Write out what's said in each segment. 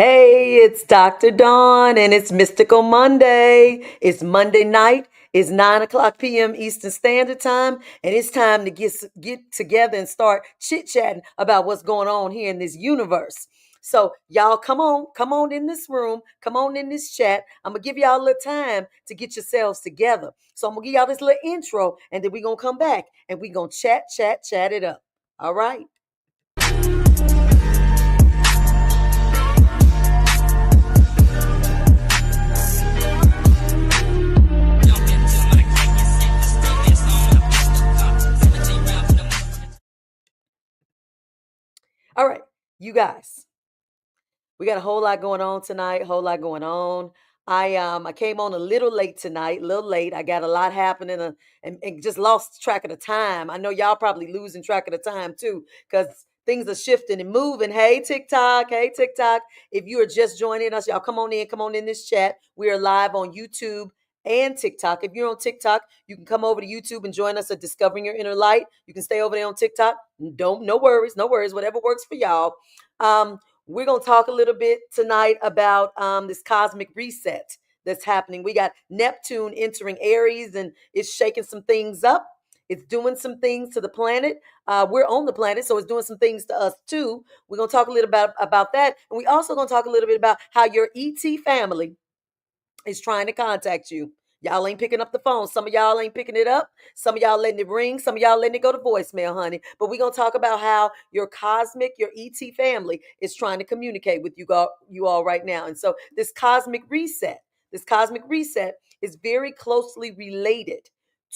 Hey, it's Dr. Dawn and it's Mystical Monday. It's Monday night. It's 9 o'clock p.m. Eastern Standard Time, and it's time to get together and start chit-chatting about what's going on here in this universe. So, y'all, come on in this room, come on in this chat. I'm gonna give y'all a little time to get yourselves together. So, I'm gonna give y'all this little intro, and then we're gonna come back and we're gonna chat it up. All right. All right, you guys. We got a whole lot going on tonight, whole lot going on. I came on a little late tonight, a little late. I got a lot happening and just lost track of the time. I know y'all probably losing track of the time too, because things are shifting and moving. Hey TikTok, hey TikTok. If you are just joining us, y'all come on in this chat. We are live on YouTube and TikTok. If you're on TikTok, you can come over to YouTube and join us at Discovering Your Inner Light. You can stay over there on TikTok. No worries, no worries, whatever works for y'all. We're going to talk a little bit tonight about this cosmic reset that's happening. We got Neptune entering Aries and it's shaking some things up. It's doing some things to the planet. We're on the planet, so it's doing some things to us too. We're going to talk a little about that. And we also going to talk a little bit about how your ET family is trying to contact you. Y'all ain't picking up the phone. Some of y'all ain't picking it up. Some of y'all letting it ring. Some of y'all letting it go to voicemail, honey. But we're going to talk about how your your ET family is trying to communicate with you all right now. And so this cosmic reset is very closely related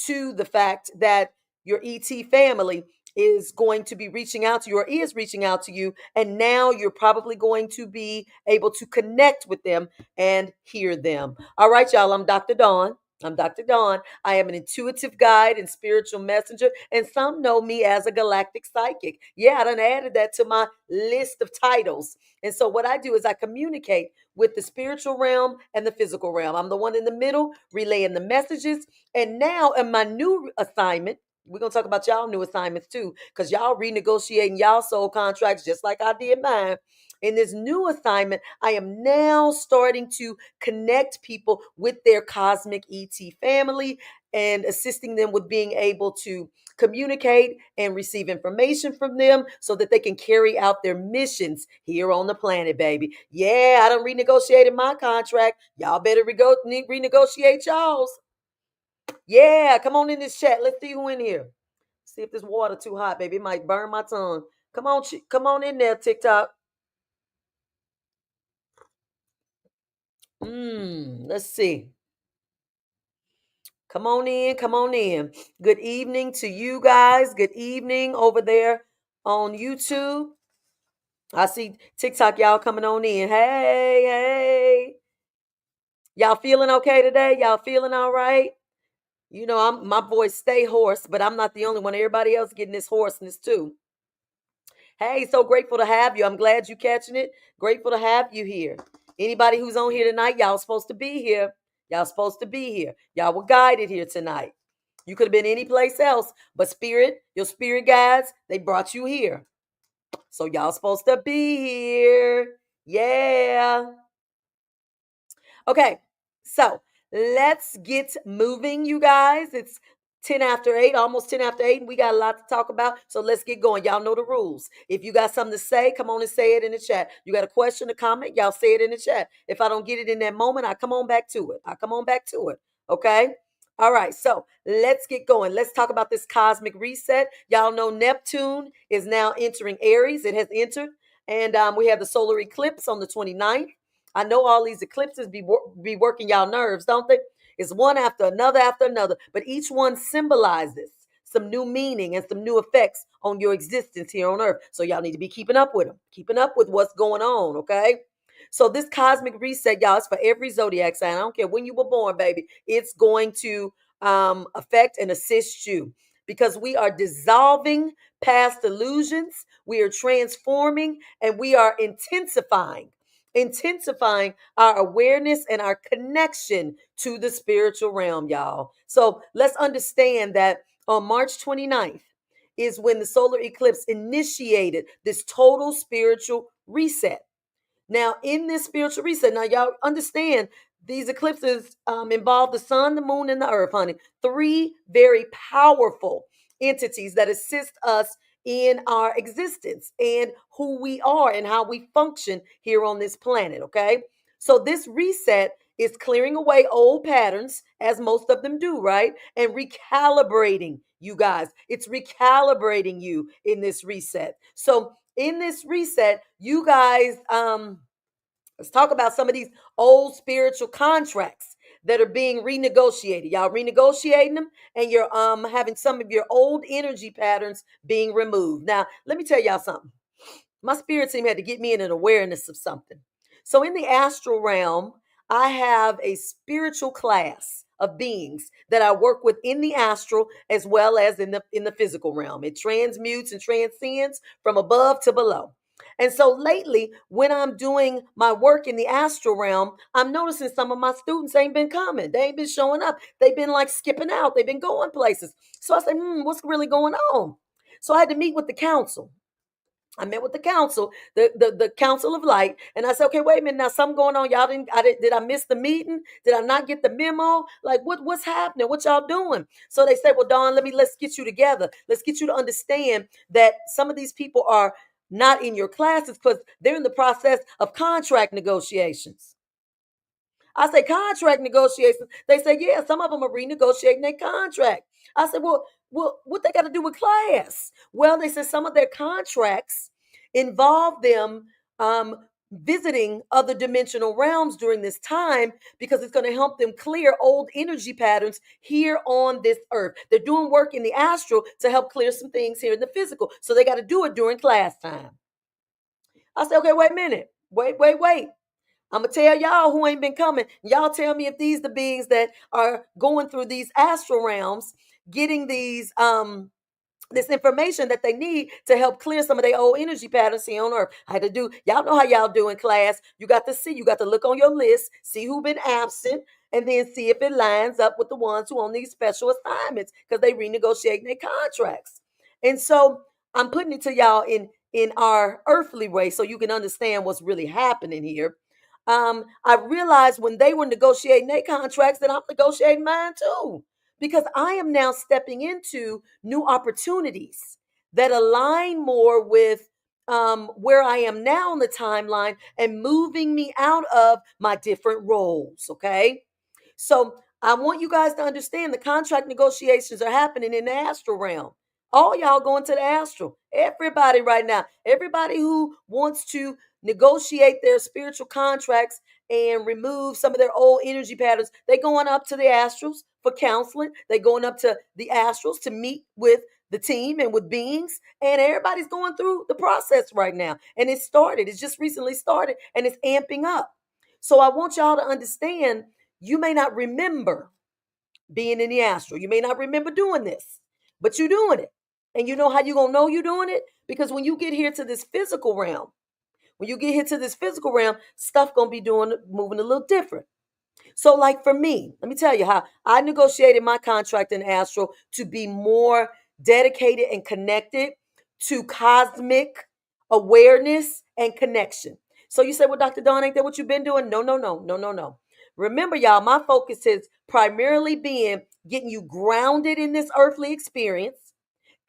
to the fact that your ET family is going to be reaching out to you or is reaching out to you. And now you're probably going to be able to connect with them and hear them. All right, y'all, I'm Dr. Dawn. I'm Dr. Dawn. I am an intuitive guide and spiritual messenger, and some know me as a galactic psychic. Yeah, I done added that to my list of titles. And so what I do is I communicate with the spiritual realm and the physical realm. I'm the one in the middle, relaying the messages. And now in my new assignment, we're going to talk about y'all new assignments too, because y'all renegotiating y'all soul contracts just like I did mine. In this new assignment, I am now starting to connect people with their cosmic ET family and assisting them with being able to communicate and receive information from them so that they can carry out their missions here on the planet, baby. Yeah, I done renegotiated my contract. Y'all better renegotiate y'all's. Yeah, come on in this chat. Let's see who in here. See if this water too hot, baby. It might burn my tongue. Come on in there, TikTok. Let's see. Come on in, come on in. Good evening to you guys. Good evening over there on YouTube. I see TikTok, y'all coming on in. Hey, hey. Y'all feeling okay today? Y'all feeling all right? You know, my voice stay hoarse, but I'm not the only one. Everybody else getting this hoarseness too. Hey, so grateful to have you. I'm glad you catching it. Grateful to have you here. Anybody who's on here tonight, y'all supposed to be here. Y'all supposed to be here. Y'all were guided here tonight. You could have been any place else, but your spirit guides, they brought you here. So y'all supposed to be here. Yeah. Okay, so let's get moving, you guys. It's 10 after 8, almost 10 after 8, and we got a lot to talk about. So let's get going. Y'all know the rules. If you got something to say, come on and say it in the chat. You got a question, a comment, y'all say it in the chat. If I don't get it in that moment, I come on back to it. Okay? All right, so let's get going. Let's talk about this cosmic reset. Y'all know Neptune is now entering Aries. It has entered. And we have the solar eclipse on the 29th. I know all these eclipses be working y'all nerves, don't they? It's one after another, but each one symbolizes some new meaning and some new effects on your existence here on Earth. So y'all need to be keeping up with them, keeping up with what's going on, okay? So this cosmic reset, y'all, is for every zodiac sign. I don't care when you were born, baby. It's going to affect and assist you because we are dissolving past illusions, we are transforming, and we are intensifying our awareness and our connection to the spiritual realm, y'all. So let's understand that on March 29th is when the solar eclipse initiated this total spiritual reset. Now, in this spiritual reset, now y'all understand these eclipses involve the sun, the moon, and the earth, honey. Three very powerful entities that assist us in our existence and who we are and how we function here on this planet, okay? So, this reset is clearing away old patterns, as most of them do, right? And recalibrating you guys. It's recalibrating you in this reset. So, in this reset, you guys, let's talk about some of these old spiritual contracts that are being renegotiated. Y'all renegotiating them, and you're having some of your old energy patterns being removed. Now, let me tell y'all something. My spirit team had to get me in an awareness of something. So in the astral realm, I have a spiritual class of beings that I work with in the astral as well as in the physical realm. It transmutes and transcends from above to below. And so lately, when I'm doing my work in the astral realm, I'm noticing some of my students ain't been coming. They ain't been showing up. They've been like skipping out. They've been going places. So I said, what's really going on? So I had to meet with the council. I met with the council, the council of light, and I said, okay, wait a minute, now something going on. Y'all did I miss the meeting? Did I not get the memo? Like what's happening? What y'all doing? So they said, well, Dawn, let's get you together. Let's get you to understand that some of these people are not in your classes because they're in the process of contract negotiations. I say contract negotiations. They say, yeah, some of them are renegotiating their contract. I said, well, what they got to do with class? Well, they said some of their contracts involve them visiting other dimensional realms during this time because it's going to help them clear old energy patterns here on this earth. They're doing work in the astral to help clear some things here in the physical. So they got to do it during class time. I said, okay, wait a minute. Wait. I'm gonna tell y'all who ain't been coming. Y'all tell me if these the beings that are going through these astral realms, getting these this information that they need to help clear some of their old energy patterns here on earth. I had to do, y'all know how y'all do in class. You got to see, you got to look on your list, see who been absent, and then see if it lines up with the ones who on these special assignments because they renegotiating their contracts. And so I'm putting it to y'all in our earthly way so you can understand what's really happening here. I realized when they were negotiating their contracts that I'm negotiating mine too, because I am now stepping into new opportunities that align more with where I am now on the timeline and moving me out of my different roles. Okay. So I want you guys to understand the contract negotiations are happening in the astral realm. All y'all going to the astral. Everybody right now. Everybody who wants to negotiate their spiritual contracts and remove some of their old energy patterns, they going up to the astrals for counseling. They going up to the astrals to meet with the team and with beings. And everybody's going through the process right now. And it started. It's just recently started and it's amping up. So I want y'all to understand you may not remember being in the astral. You may not remember doing this, but you're doing it. And you know how you're going to know you're doing it? Because when you get here to this physical realm, stuff going to be moving a little different. So, like for me, let me tell you how I negotiated my contract in astral to be more dedicated and connected to cosmic awareness and connection. So you say, well, Dr. Dawn, ain't that what you've been doing? No. Remember, y'all, my focus has primarily been getting you grounded in this earthly experience,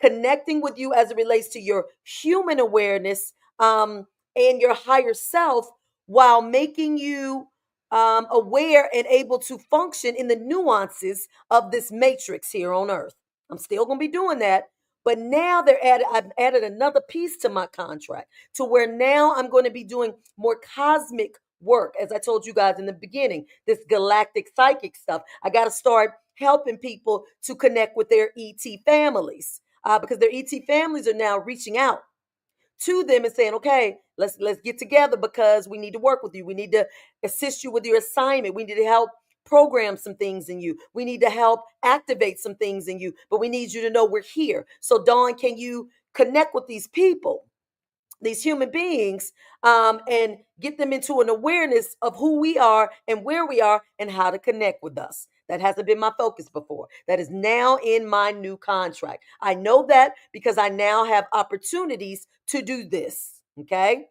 connecting with you as it relates to your human awareness and your higher self while making you aware and able to function in the nuances of this matrix here on earth. I'm still going to be doing that. But now I've added another piece to my contract to where now I'm going to be doing more cosmic work, as I told you guys in the beginning, this galactic psychic stuff. I got to start helping people to connect with their ET families because their ET families are now reaching out to them and saying, okay, let's get together because we need to work with you. We need to assist you with your assignment. We need to help program some things in you. We need to help activate some things in you, but we need you to know we're here. So Dawn, can you connect with these people, these human beings, and get them into an awareness of who we are and where we are and how to connect with us? That hasn't been my focus before. That is now in my new contract. I know that because I now have opportunities to do this. Okay.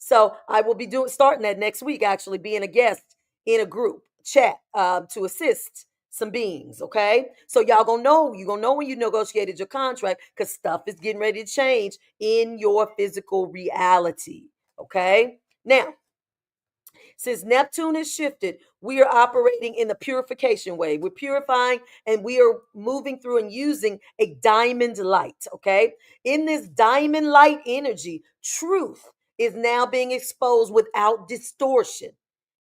So I will be starting that next week, actually being a guest in a group chat to assist some beings. Okay. So y'all gonna know, you gonna know when you negotiated your contract, because stuff is getting ready to change in your physical reality. Okay. Now, since Neptune has shifted, we are operating in the purification way. We're purifying and we are moving through and using a diamond light. Okay. In this diamond light energy, truth is now being exposed without distortion.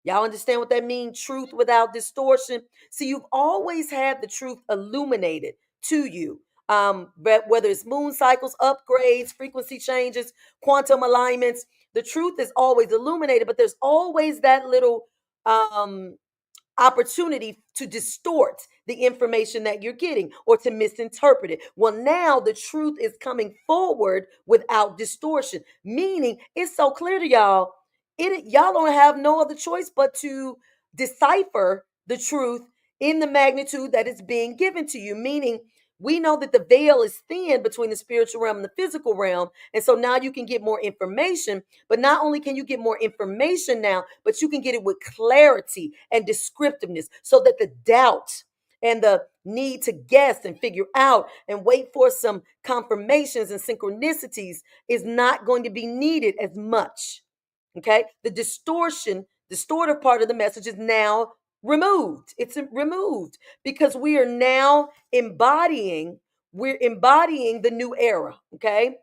Y'all understand what that means? Truth without distortion. So you've always had the truth illuminated to you. But whether it's moon cycles, upgrades, frequency changes, quantum alignments, the truth is always illuminated, but there's always that little um opportunity to distort the information that you're getting or to misinterpret it. Well, now the truth is coming forward without distortion, meaning it's so clear to y'all. Y'all don't have no other choice but to decipher the truth in the magnitude that it's being given to you, meaning we know that the veil is thin between the spiritual realm and the physical realm. And so now you can get more information, but not only can you get more information now, but you can get it with clarity and descriptiveness so that the doubt and the need to guess and figure out and wait for some confirmations and synchronicities is not going to be needed as much. Okay. The distortive part of the message is now removed. It's removed because we're embodying the new era. Okay.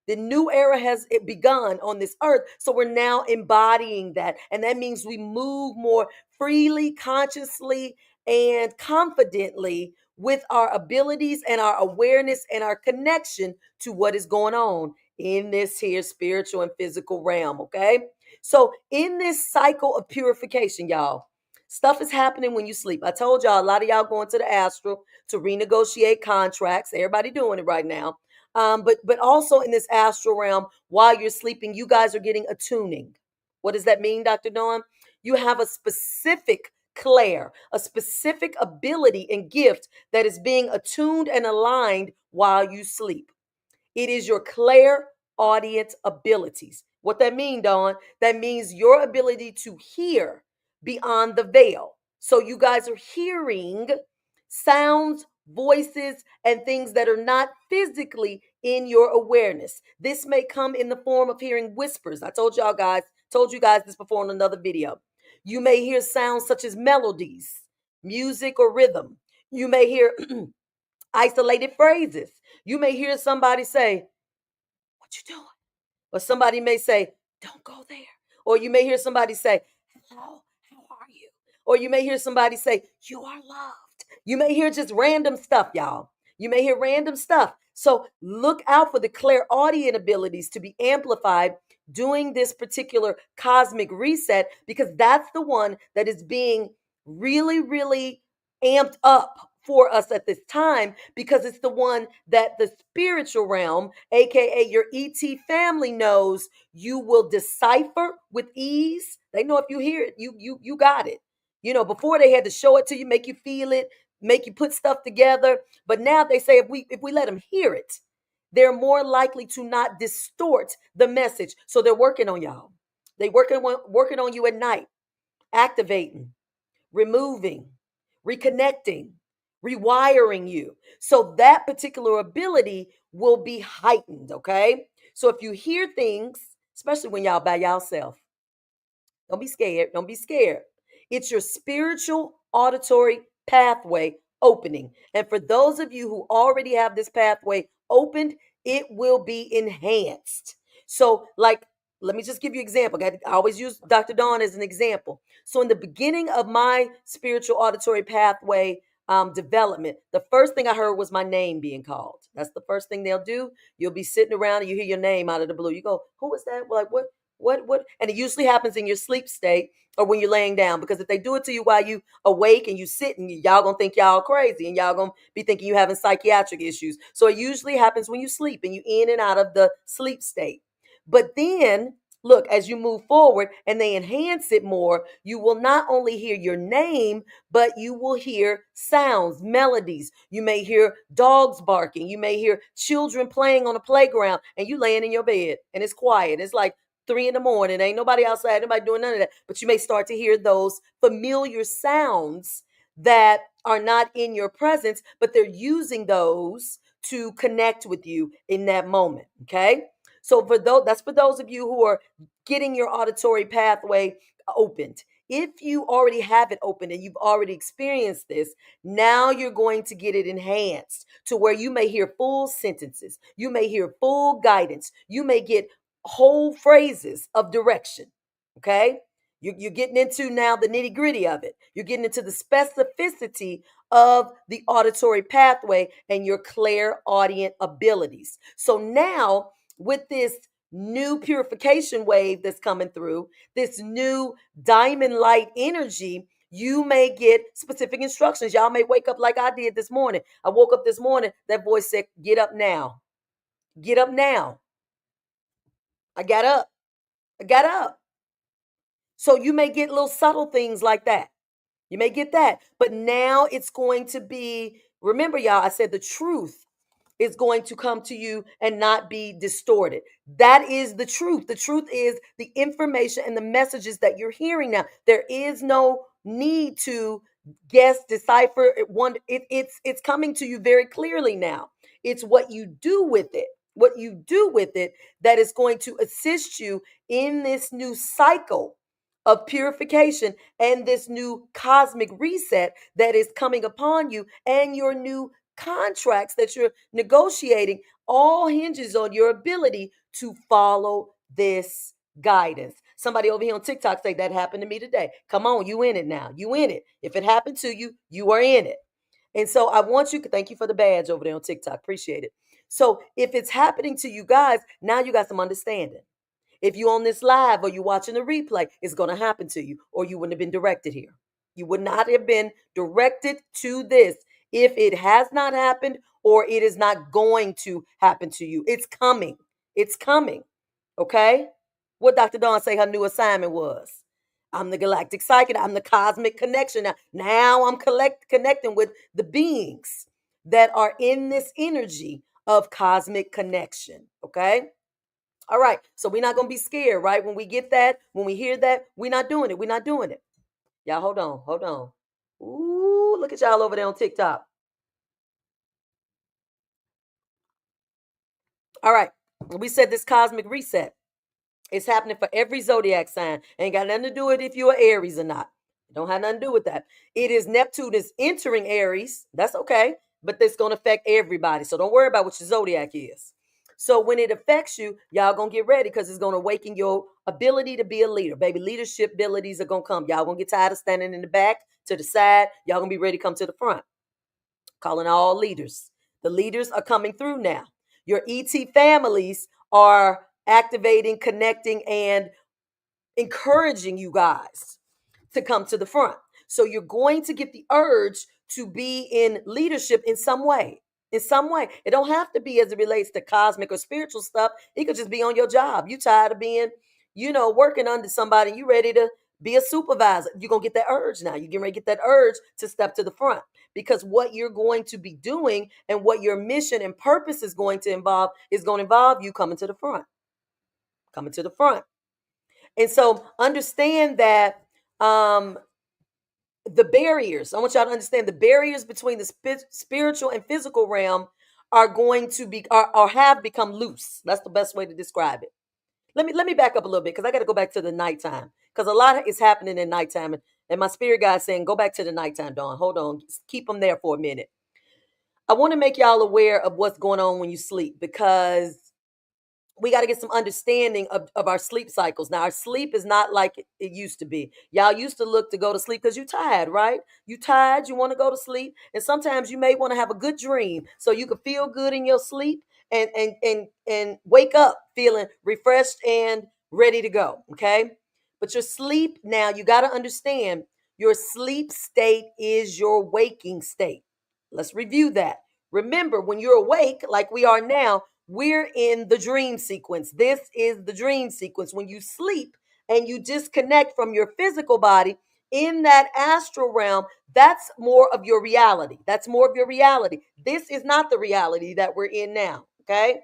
The new era has begun on this earth. So we're now embodying that. And that means we move more freely, consciously, and confidently with our abilities and our awareness and our connection to what is going on in this here spiritual and physical realm. Okay. So in this cycle of purification, y'all, stuff is happening when you sleep. I told y'all, a lot of y'all going to the astral to renegotiate contracts. Everybody doing it right now. But also in this astral realm, while you're sleeping, you guys are getting attuning. What does that mean, Dr. Dawn? You have a specific clair, a specific ability and gift that is being attuned and aligned while you sleep. It is your clairaudient abilities. What that mean, Dawn? That means your ability to hear beyond the veil. So you guys are hearing sounds, voices, and things that are not physically in your awareness. This may come in the form of hearing whispers. I told you guys this before in another video. You may hear sounds such as melodies, music, or rhythm. You may hear isolated phrases. You may hear somebody say, "What you doing?" Or somebody may say, "Don't go there." Or you may hear somebody say, "Hello, how are you?" Or you may hear somebody say, "You are loved." You may hear just random stuff, y'all. You may hear random stuff. So look out for the clairaudient abilities to be amplified during this particular cosmic reset, because that's the one that is being really, really amped up for us at this time, because it's the one that the spiritual realm, aka your ET family, knows you will decipher with ease. They know if you hear it, you got it. You know, before they had to show it to you, make you feel it, make you put stuff together. But now they say if we let them hear it, they're more likely to not distort the message. So they're working on y'all. They working on you at night, activating, removing, reconnecting, rewiring you. So that particular ability will be heightened, okay? So if you hear things, especially when y'all by yourself, don't be scared. Don't be scared. It's your spiritual auditory pathway opening. And for those of you who already have this pathway opened, it will be enhanced. So, like, let me just give you an example. I always use Dr. Dawn as an example. So, in the beginning of my spiritual auditory pathway development, the first thing I heard was my name being called. That's the first thing they'll do. You'll be sitting around and you hear your name out of the blue. You go, "Who was that?" Like, what? And it usually happens in your sleep state or when you're laying down, because if they do it to you while you awake and you sit, and y'all gonna think y'all crazy and y'all gonna be thinking you having psychiatric issues. So it usually happens when you sleep and you in and out of the sleep state. But then look, as you move forward and they enhance it more, you will not only hear your name, but you will hear sounds, melodies. You may hear dogs barking. You may hear children playing on a playground, and you laying in your bed and it's quiet. It's like 3 in the morning. Ain't nobody outside, nobody doing none of that. But you may start to hear those familiar sounds that are not in your presence, but they're using those to connect with you in that moment. Okay. So that's for those of you who are getting your auditory pathway opened. If you already have it open and you've already experienced this, now you're going to get it enhanced to where you may hear full sentences, you may hear full guidance, you may get whole phrases of direction. Okay. You're getting into now the nitty gritty of it. You're getting into the specificity of the auditory pathway and your clairaudient abilities. So now, with this new purification wave that's coming through, this new diamond light energy, you may get specific instructions. Y'all may wake up like I did this morning. I woke up this morning, that voice said, "Get up now. Get up now." I got up. I got up. So you may get little subtle things like that. You may get that. But now it's going to be, remember, y'all, I said the truth is going to come to you and not be distorted. That is the truth. The truth is the information and the messages that you're hearing now. There is no need to guess, decipher it's coming to you very clearly now. It's what you do with it. What you do with it that is going to assist you in this new cycle of purification and this new cosmic reset that is coming upon you, and your new contracts that you're negotiating all hinges on your ability to follow this guidance. Somebody over here on TikTok say that happened to me today. Come on, you in it now. You in it. If it happened to you, you are in it. And so I want you, thank you for the badge over there on TikTok. Appreciate it. So if it's happening to you guys, now you got some understanding. If you on this live or you watching the replay, it's going to happen to you, or you wouldn't have been directed here. You would not have been directed to this if it has not happened, or it is not going to happen to you. It's coming. It's coming. Okay? What Dr. Dawn say her new assignment was? I'm the galactic psychic. I'm the cosmic connection. Now I'm connecting with the beings that are in this energy of cosmic connection. Okay? All right. So we're not going to be scared, right? When we get that, when we hear that, we're not doing it. We're not doing it. Y'all, hold on. Hold on. Ooh, look at y'all over there on TikTok. All right. We said this cosmic reset. It's happening for every zodiac sign. Ain't got nothing to do with if you're Aries or not. It don't have nothing to do with that. It is Neptune is entering Aries. That's okay. But that's going to affect everybody. So don't worry about what your zodiac is. So when it affects you, y'all going to get ready, because it's going to awaken your ability to be a leader. Baby, leadership abilities are going to come. Y'all going to get tired of standing in the back, to the side. Y'all going to be ready to come to the front. Calling all leaders. The leaders are coming through now. Your ET families are activating, connecting, and encouraging you guys to come to the front. So you're going to get the urge to be in leadership in some way. In some way. It don't have to be as it relates to cosmic or spiritual stuff. It could just be on your job. You tired of being, working under somebody. You ready to be a supervisor. You're going to get that urge now. You're getting ready to get that urge to step to the front, because what you're going to be doing and what your mission and purpose is going to involve you coming to the front. Coming to the front. And so understand that the barriers, I want y'all to understand the barriers between the spiritual and physical realm are going to be, or have become loose. That's the best way to describe it. Let me back up a little bit, because I got to go back to the nighttime, because a lot is happening in nighttime. And my spirit guide saying, go back to the nighttime, Dawn. Hold on. Keep them there for a minute. I want to make y'all aware of what's going on when you sleep, because we got to get some understanding of our sleep cycles. Now, our sleep is not like it used to be. Y'all used to look to go to sleep because you're tired, right? You tired, you want to go to sleep. And sometimes you may want to have a good dream so you can feel good in your sleep and wake up feeling refreshed and ready to go. Okay. But your sleep now, you got to understand, your sleep state is your waking state. Let's review that. Remember, when you're awake, like we are now, we're in the dream sequence. This is the dream sequence. When you sleep and you disconnect from your physical body in that astral realm, that's more of your reality. That's more of your reality. This is not the reality that we're in now. Okay.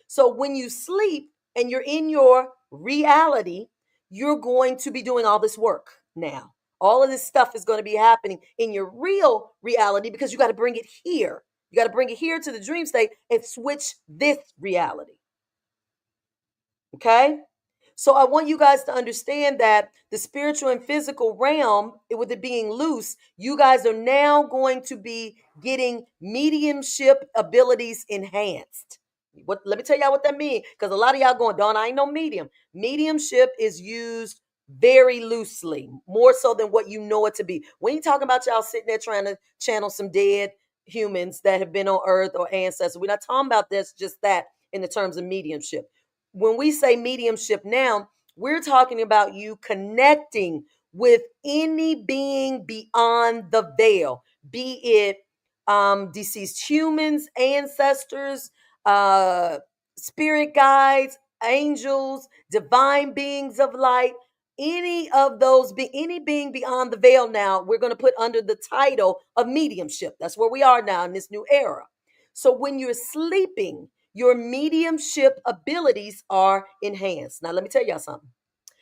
So when you sleep and you're in your reality, you're going to be doing all this work now. All of this stuff is going to be happening in your real reality because you got to bring it here. You got to bring it here to the dream state and switch this reality. Okay? So I want you guys to understand that the spiritual and physical realm, with it being loose, you guys are now going to be getting mediumship abilities enhanced. Let me tell y'all what that means, because a lot of y'all going, Dawn, I ain't no medium. Mediumship is used very loosely, more so than what you know it to be. When you talking about y'all sitting there trying to channel some dead humans that have been on earth or ancestors, we're not talking about this, just that in the terms of mediumship. When we say mediumship now, we're talking about you connecting with any being beyond the veil, be it deceased humans, ancestors, spirit guides, angels, divine beings of light, any of those, any being beyond the veil now, we're going to put under the title of mediumship. That's where we are now in this new era. So when you're sleeping, your mediumship abilities are enhanced. Now, let me tell y'all something.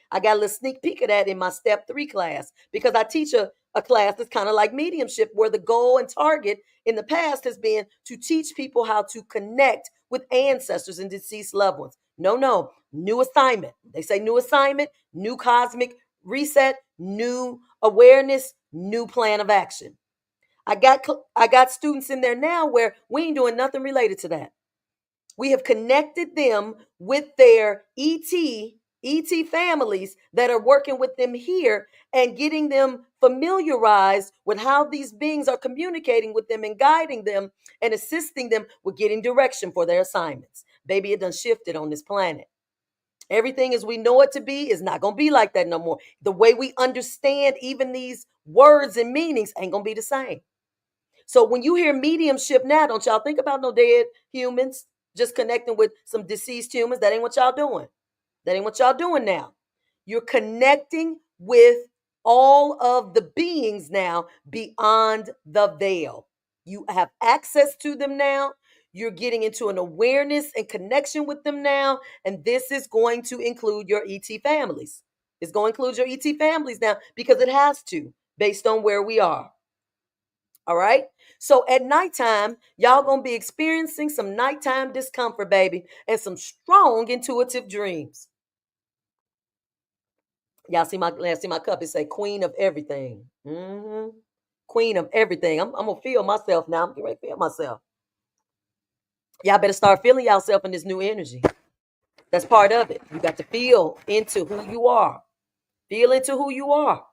I got a little sneak peek of that in my step 3 class, because I teach a class that's kind of like mediumship, where the goal and target in the past has been to teach people how to connect with ancestors and deceased loved ones. No, new assignment. They say new assignment, new cosmic reset, new awareness, new plan of action. I got students in there now where we ain't doing nothing related to that. We have connected them with their ET families that are working with them here and getting them familiarized with how these beings are communicating with them and guiding them and assisting them with getting direction for their assignments. Baby, it done shifted on this planet. Everything as we know it to be is not going to be like that no more. The way we understand even these words and meanings ain't going to be the same. So when you hear mediumship now, don't y'all think about no dead humans just connecting with some deceased humans. That ain't what y'all doing. That ain't what y'all doing now. You're connecting with all of the beings now beyond the veil. You have access to them now. You're getting into an awareness and connection with them now. And this is going to include your ET families. It's going to include your ET families now because it has to, based on where we are. All right. So at nighttime, y'all gonna be experiencing some nighttime discomfort, baby, and some strong intuitive dreams. Y'all see my cup. It say Queen of Everything. Queen of Everything. I'm gonna feel myself now. I'm getting ready to feel myself. Y'all better start feeling yourself in this new energy. That's part of it. You got to feel into who you are. Feel into who you are.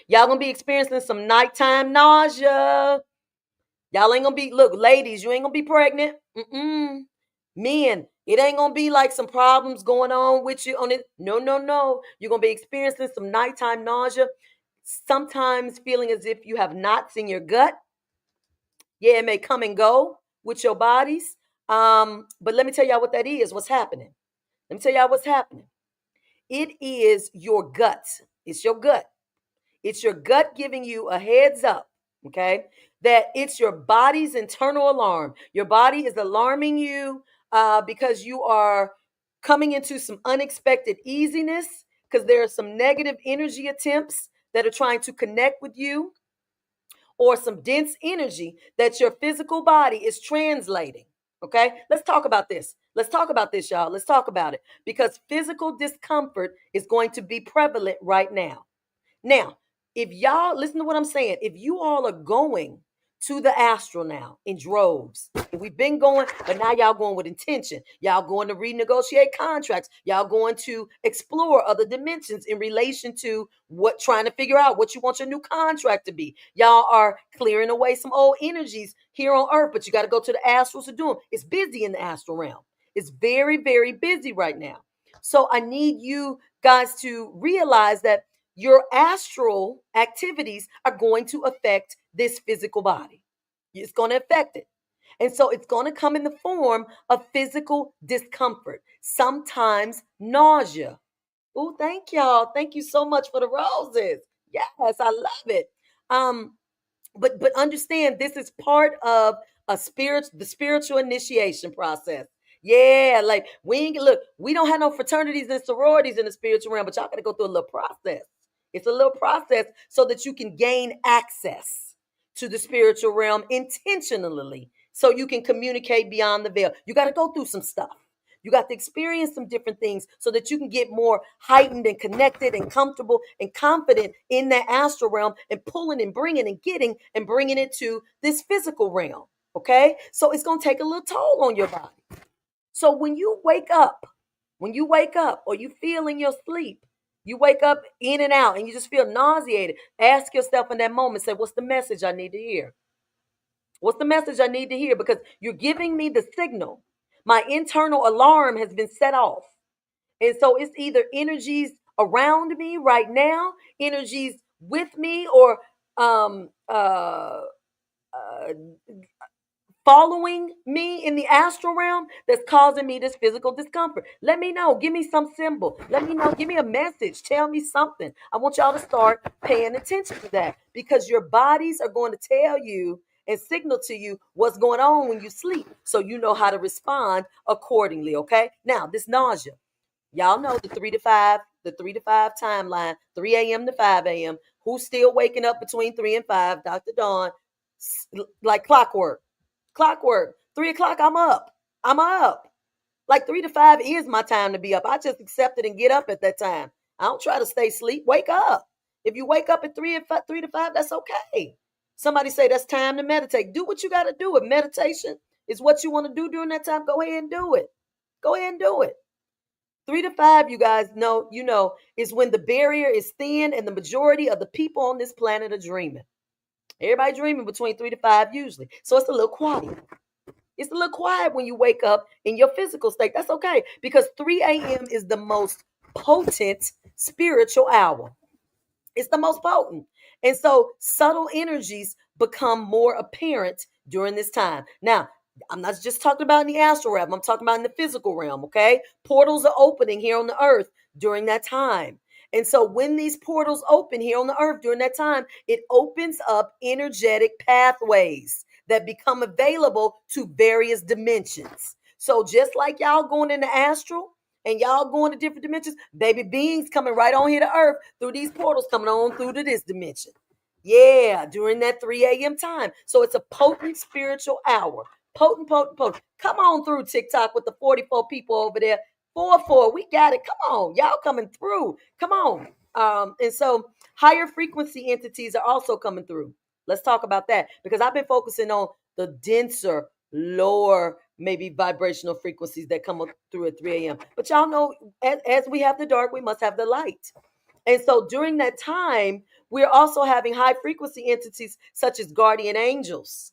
Y'all gonna be experiencing some nighttime nausea. Y'all ain't gonna be, look, ladies, you ain't gonna be pregnant. Men, it ain't gonna be like some problems going on with you on it. No. You're gonna be experiencing some nighttime nausea, sometimes feeling as if you have knots in your gut. Yeah, it may come and go with your bodies. But let me tell y'all what that is, what's happening. Let me tell y'all what's happening. It is your gut. It's your gut. It's your gut giving you a heads up, okay, that it's your body's internal alarm. Your body is alarming you because you are coming into some unexpected easiness, because there are some negative energy attempts that are trying to connect with you, or some dense energy that your physical body is translating. Okay, let's talk about this. Let's talk about this, y'all. Let's talk about it, because physical discomfort is going to be prevalent right now. Now, if y'all listen to what I'm saying, if you all are going to the astral now in droves, we've been going, but now y'all going with intention. Y'all going to renegotiate contracts. Y'all going to explore other dimensions in relation to what, trying to figure out what you want your new contract to be. Y'all are clearing away some old energies here on earth, but you got to go to the astrals to do them. It's busy in the astral realm. It's very, very busy right now. So I need you guys to realize that your astral activities are going to affect this physical body. It's going to affect it. And so it's going to come in the form of physical discomfort, sometimes nausea. Oh, thank y'all. Thank you so much for the roses. Yes, I love it. But understand, this is part of the spiritual initiation process. Yeah, like we ain't look, we don't have no fraternities and sororities in the spiritual realm, but y'all gotta go through a little process. It's a little process so that you can gain access to the spiritual realm intentionally, so you can communicate beyond the veil. You got to go through some stuff. You got to experience some different things so that you can get more heightened and connected and comfortable and confident in that astral realm and pulling and bringing and getting and bringing it to this physical realm. Okay. So it's going to take a little toll on your body. So when you wake up or you feel in your sleep, you wake up in and out and you just feel nauseated, ask yourself in that moment, say, what's the message I need to hear? What's the message I need to hear? Because you're giving me the signal. My internal alarm has been set off. And so it's either energies around me right now, energies with me, or um, uh, uh, following me in the astral realm that's causing me this physical discomfort. Let me know. Give me some symbol. Let me know. Give me a message. Tell me something. I want y'all to start paying attention to that, because your bodies are going to tell you and signal to you what's going on when you sleep, so you know how to respond accordingly. Okay. Now, this nausea. Y'all know the 3 to 5 timeline, 3 a.m. to 5 a.m. Who's still waking up between 3 and 5? Dr. Dawn, like clockwork. Clockwork. 3 o'clock, I'm up. I'm up. Like 3 to 5 is my time to be up. I just accept it and get up at that time. I don't try to stay asleep. Wake up. If you wake up at 3 to 5, that's okay. Somebody say that's time to meditate. Do what you got to do. If meditation is what you want to do during that time, go ahead and do it. Go ahead and do it. 3 to 5, you guys know, is when the barrier is thin and the majority of the people on this planet are dreaming. Everybody dreaming between 3 to 5 usually. So it's a little quiet. It's a little quiet when you wake up in your physical state. That's okay, because 3 a.m. is the most potent spiritual hour. It's the most potent. And so subtle energies become more apparent during this time. Now, I'm not just talking about in the astral realm. I'm talking about in the physical realm, okay? Portals are opening here on the earth during that time. And so when these portals open here on the earth during that time, it opens up energetic pathways that become available to various dimensions. So just like y'all going in the astral, and y'all going to different dimensions, baby beings coming right on here to earth through these portals, coming on through to this dimension. Yeah, during that 3 a.m. time. So it's a potent spiritual hour. Potent, potent, potent. Come on through TikTok with the 44 people over there. 4-4. We got it. Come on. Y'all coming through. Come on. And so higher frequency entities are also coming through. Let's talk about that, because I've been focusing on the denser, lower, maybe vibrational frequencies that come up through at 3 a.m. But y'all know, as we have the dark, we must have the light. And so during that time, we're also having high frequency entities such as guardian angels,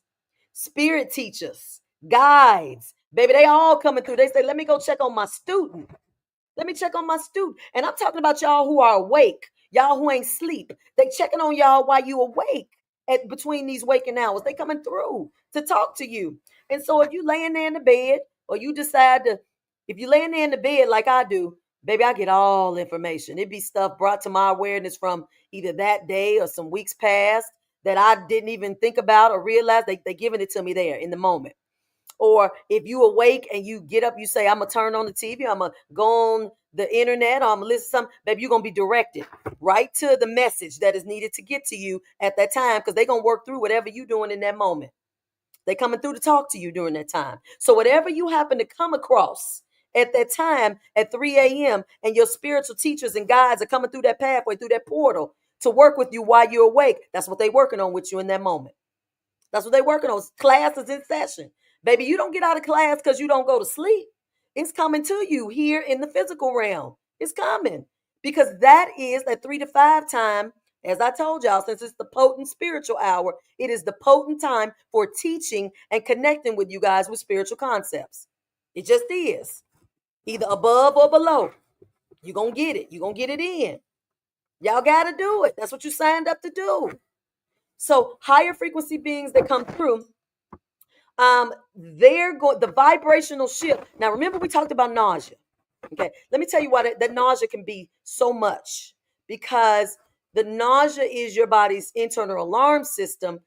spirit teachers, guides. Baby, they all coming through. They say, let me go check on my student. Let me check on my student. And I'm talking about y'all who are awake, y'all who ain't sleep. They checking on y'all while you awake at between these waking hours. They coming through to talk to you. And so if you laying there in the bed, or you decide to, if you laying there in the bed like I do, baby, I get all information. It be stuff brought to my awareness from either that day or some weeks past that I didn't even think about or realize. They giving it to me there in the moment. Or if you awake and you get up, you say, I'm going to turn on the TV, I'm going to go on the internet, or I'm going to listen to something, baby, you're going to be directed right to the message that is needed to get to you at that time, because they're going to work through whatever you're doing in that moment. They're coming through to talk to you during that time. So whatever you happen to come across at that time at 3 a.m. and your spiritual teachers and guides are coming through that pathway, through that portal to work with you while you're awake, that's what they're working on with you in that moment. That's what they're working on. Class is in session. Baby, you don't get out of class because you don't go to sleep. It's coming to you here in the physical realm. It's coming, because that is at 3 to 5 time. As I told y'all, since it's the potent spiritual hour, it is the potent time for teaching and connecting with you guys with spiritual concepts. It just is. Either above or below. You're going to get it. You're going to get it in. Y'all got to do it. That's what you signed up to do. So higher frequency beings that come through, they're going, the vibrational shift. Now, remember we talked about nausea. Okay, let me tell you why that nausea can be so much, because the nausea is your body's internal alarm system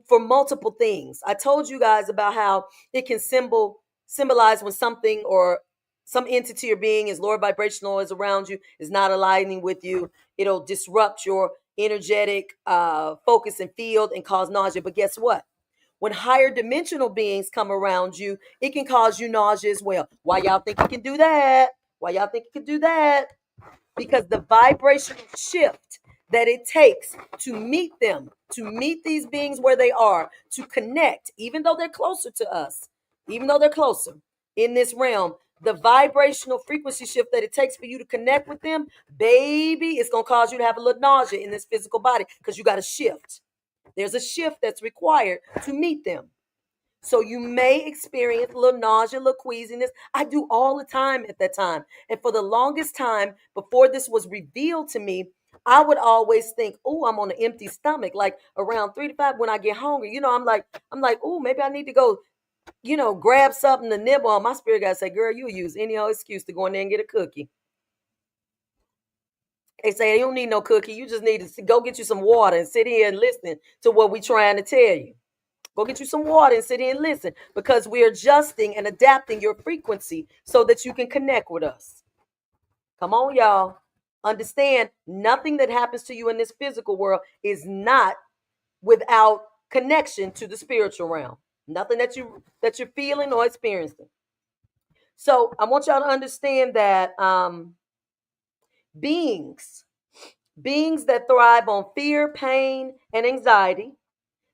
for multiple things. I told you guys about how it can symbolize when something or some entity or being is lower vibrational, is around you, is not aligning with you. It'll disrupt your energetic focus and field and cause nausea. But guess what? When higher dimensional beings come around you, it can cause you nausea as well. Why y'all think it can do that? Why y'all think it can do that? Because the vibrational shift that it takes to meet them, to meet these beings where they are, to connect, even though they're closer to us, even though they're closer in this realm, the vibrational frequency shift that it takes for you to connect with them, baby, it's going to cause you to have a little nausea in this physical body because you got to shift. There's a shift that's required to meet them. So you may experience a little nausea, a little queasiness. I do all the time at that time. And for the longest time, before this was revealed to me, I would always think, oh, I'm on an empty stomach. Like around 3 to 5 when I get hungry, I'm like, oh, maybe I need to go, grab something to nibble on. My spirit guy say, girl, you'll use any old excuse to go in there and get a cookie. They say you don't need no cookie. You just need to go get you some water and sit here and listen to what we're trying to tell you. Go get you some water and sit here and listen, because we're adjusting and adapting your frequency so that you can connect with us. Come on, y'all. Understand, nothing that happens to you in this physical world is not without connection to the spiritual realm. Nothing that you're feeling or experiencing. So I want y'all to understand that beings that thrive on fear, pain, and anxiety,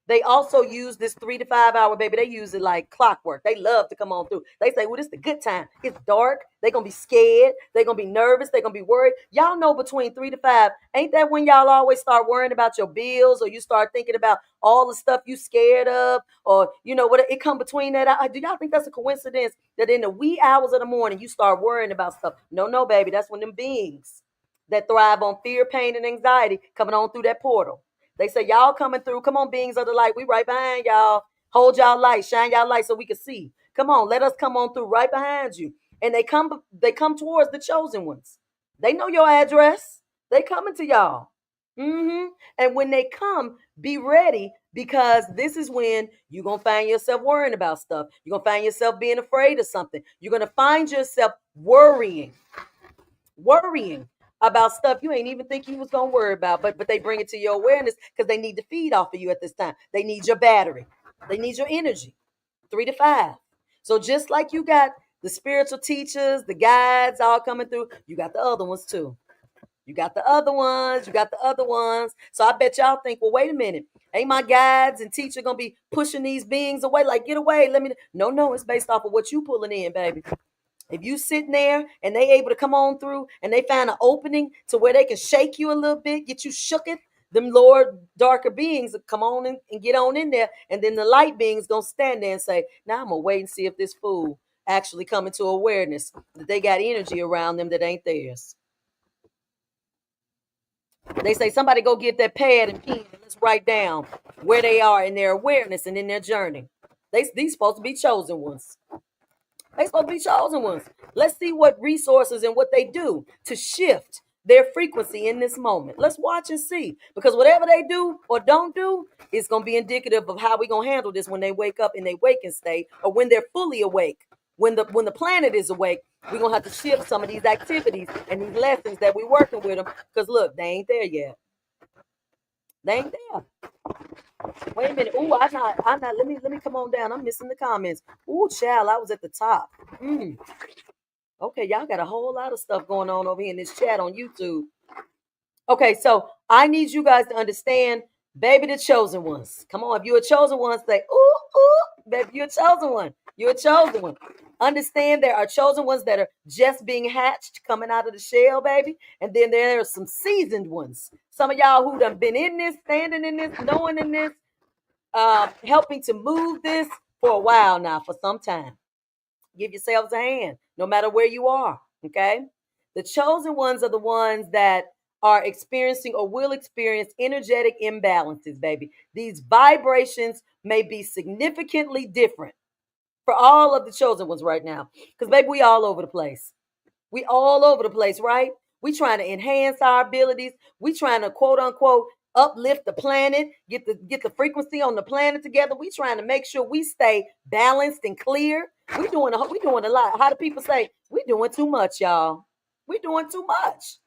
they also use this 3 to 5 hour, baby. They use it like clockwork. They love to come on through. They say, well, this is the good time. It's dark. They're going to be scared. They're going to be nervous. They're going to be worried. Y'all know between 3 to 5, ain't that when y'all always start worrying about your bills, or you start thinking about all the stuff you scared of, or, what it come between that? Do y'all think that's a coincidence that in the wee hours of the morning you start worrying about stuff? No, baby. That's when them beings that thrive on fear, pain, and anxiety coming on through that portal. They say, y'all coming through. Come on, beings of the light. We right behind y'all. Hold y'all light. Shine y'all light so we can see. Come on, let us come on through right behind you. And they come towards the chosen ones. They know your address. They coming to y'all. And when they come, be ready, because this is when you're going to find yourself worrying about stuff. You're going to find yourself being afraid of something. You're going to find yourself worrying about stuff you ain't even think you was gonna worry about, but they bring it to your awareness because they need to feed off of you at this time. They need your battery. They need your energy. 3 to 5. So just like you got the spiritual teachers, the guides all coming through, you got the other ones too. You got the other ones. So I bet y'all think, well, wait a minute. Ain't my guides and teacher gonna be pushing these beings away? Like, get away. Let me. No, it's based off of what you pulling in, baby. If you sitting there and they able to come on through and they find an opening to where they can shake you a little bit, get you shooketh, them lower, darker beings come on and get on in there. And then the light beings going to stand there and say, now I'm going to wait and see if this fool actually come into awareness that they got energy around them that ain't theirs. They say, somebody go get that pad and pen and let's write down where they are in their awareness and in their journey. These supposed to be chosen ones. They're supposed to be chosen ones. Let's see what resources and what they do to shift their frequency in this moment. Let's watch and see. Because whatever they do or don't do is going to be indicative of how we're going to handle this when they wake up in their waking state, or when they're fully awake. When the planet is awake, we're going to have to shift some of these activities and these lessons that we're working with them. Because look, they ain't there yet. They ain't there. Wait a minute. Ooh, I'm not. Let me come on down. I'm missing the comments. Ooh, child, I was at the top. Okay, y'all got a whole lot of stuff going on over here in this chat on YouTube. Okay, so I need you guys to understand, baby, the chosen ones. Come on, if you're a chosen one, say, ooh, baby, you're a chosen one. You're a chosen one. Understand there are chosen ones that are just being hatched, coming out of the shell, baby. And then there are some seasoned ones. Some of y'all who done been in this, standing in this, knowing in this, helping to move this for a while now, for some time. Give yourselves a hand, no matter where you are, okay? The chosen ones are the ones that are experiencing or will experience energetic imbalances, baby. These vibrations may be significantly different for all of the chosen ones right now. Because, baby, we all over the place. We all over the place, right? We trying to enhance our abilities. We trying to, quote unquote, uplift the planet, get the frequency on the planet together. We trying to make sure we stay balanced and clear. We doing a lot. How do people say we doing too much, y'all? We doing too much.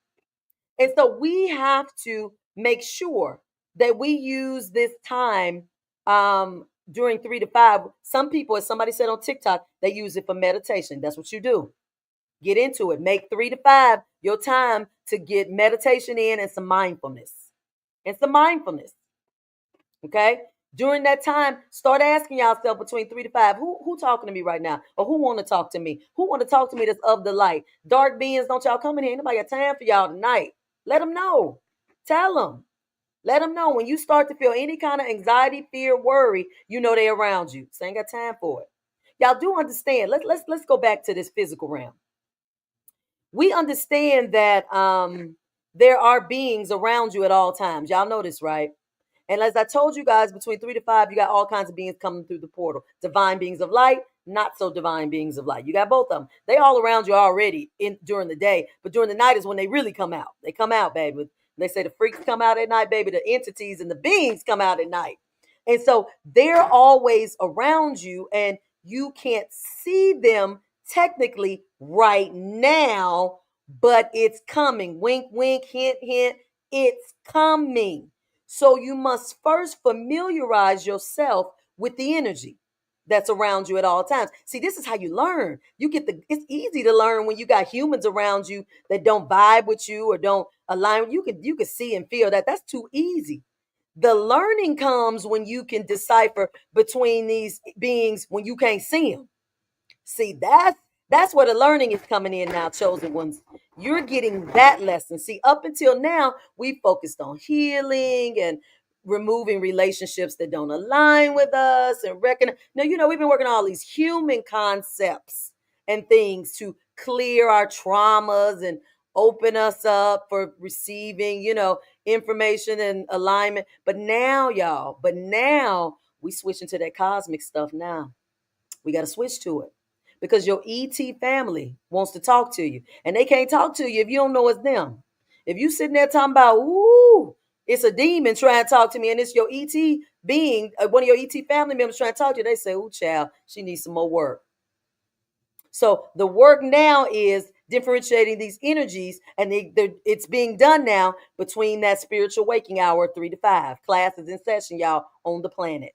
And so we have to make sure that we use this time during 3 to 5. Some people, as somebody said on TikTok, they use it for meditation. That's what you do. Get into it. Make 3 to 5 your time to get meditation in and some mindfulness. And some mindfulness. Okay? During that time, start asking yourself between 3 to 5, who talking to me right now? Or who want to talk to me? Who want to talk to me that's of the light? Dark beings, don't y'all come in here. Nobody got time for y'all tonight. Let them know. Tell them. Let them know. When you start to feel any kind of anxiety, fear, worry, you know they're around you. So ain't got time for it. Y'all do understand. Let's go back to this physical realm. We understand that there are beings around you at all times. Y'all know this, right? And as I told you guys, between 3 to 5, you got all kinds of beings coming through the portal. Divine beings of light, not so divine beings of light. You got both of them. They all around you already during the day, but during the night is when they really come out. They come out, baby. They say the freaks come out at night, baby. The entities and the beings come out at night. And so they're always around you, and you can't see them technically right now, but it's coming. Wink, wink, hint, hint. It's coming. So you must first familiarize yourself with the energy that's around you at all times. See, this is how you learn. It's easy to learn when you got humans around you that don't vibe with you or don't align. You can see and feel that. That's too easy. The learning comes when you can decipher between these beings when you can't see them. See, that's where the learning is coming in now, chosen ones. You're getting that lesson. See, up until now, we focused on healing and removing relationships that don't align with us and recognize. Now, we've been working on all these human concepts and things to clear our traumas and open us up for receiving, information and alignment. But now, y'all, we switching to that cosmic stuff now. We got to switch to it because your ET family wants to talk to you, and they can't talk to you if you don't know it's them. If you sitting there talking about, ooh, it's a demon trying to talk to me, and it's your ET being, one of your ET family members trying to talk to you, they say, ooh, child, she needs some more work. So the work now is differentiating these energies, and it's being done now between that spiritual waking hour, 3 to 5. Classes in session, y'all, on the planet.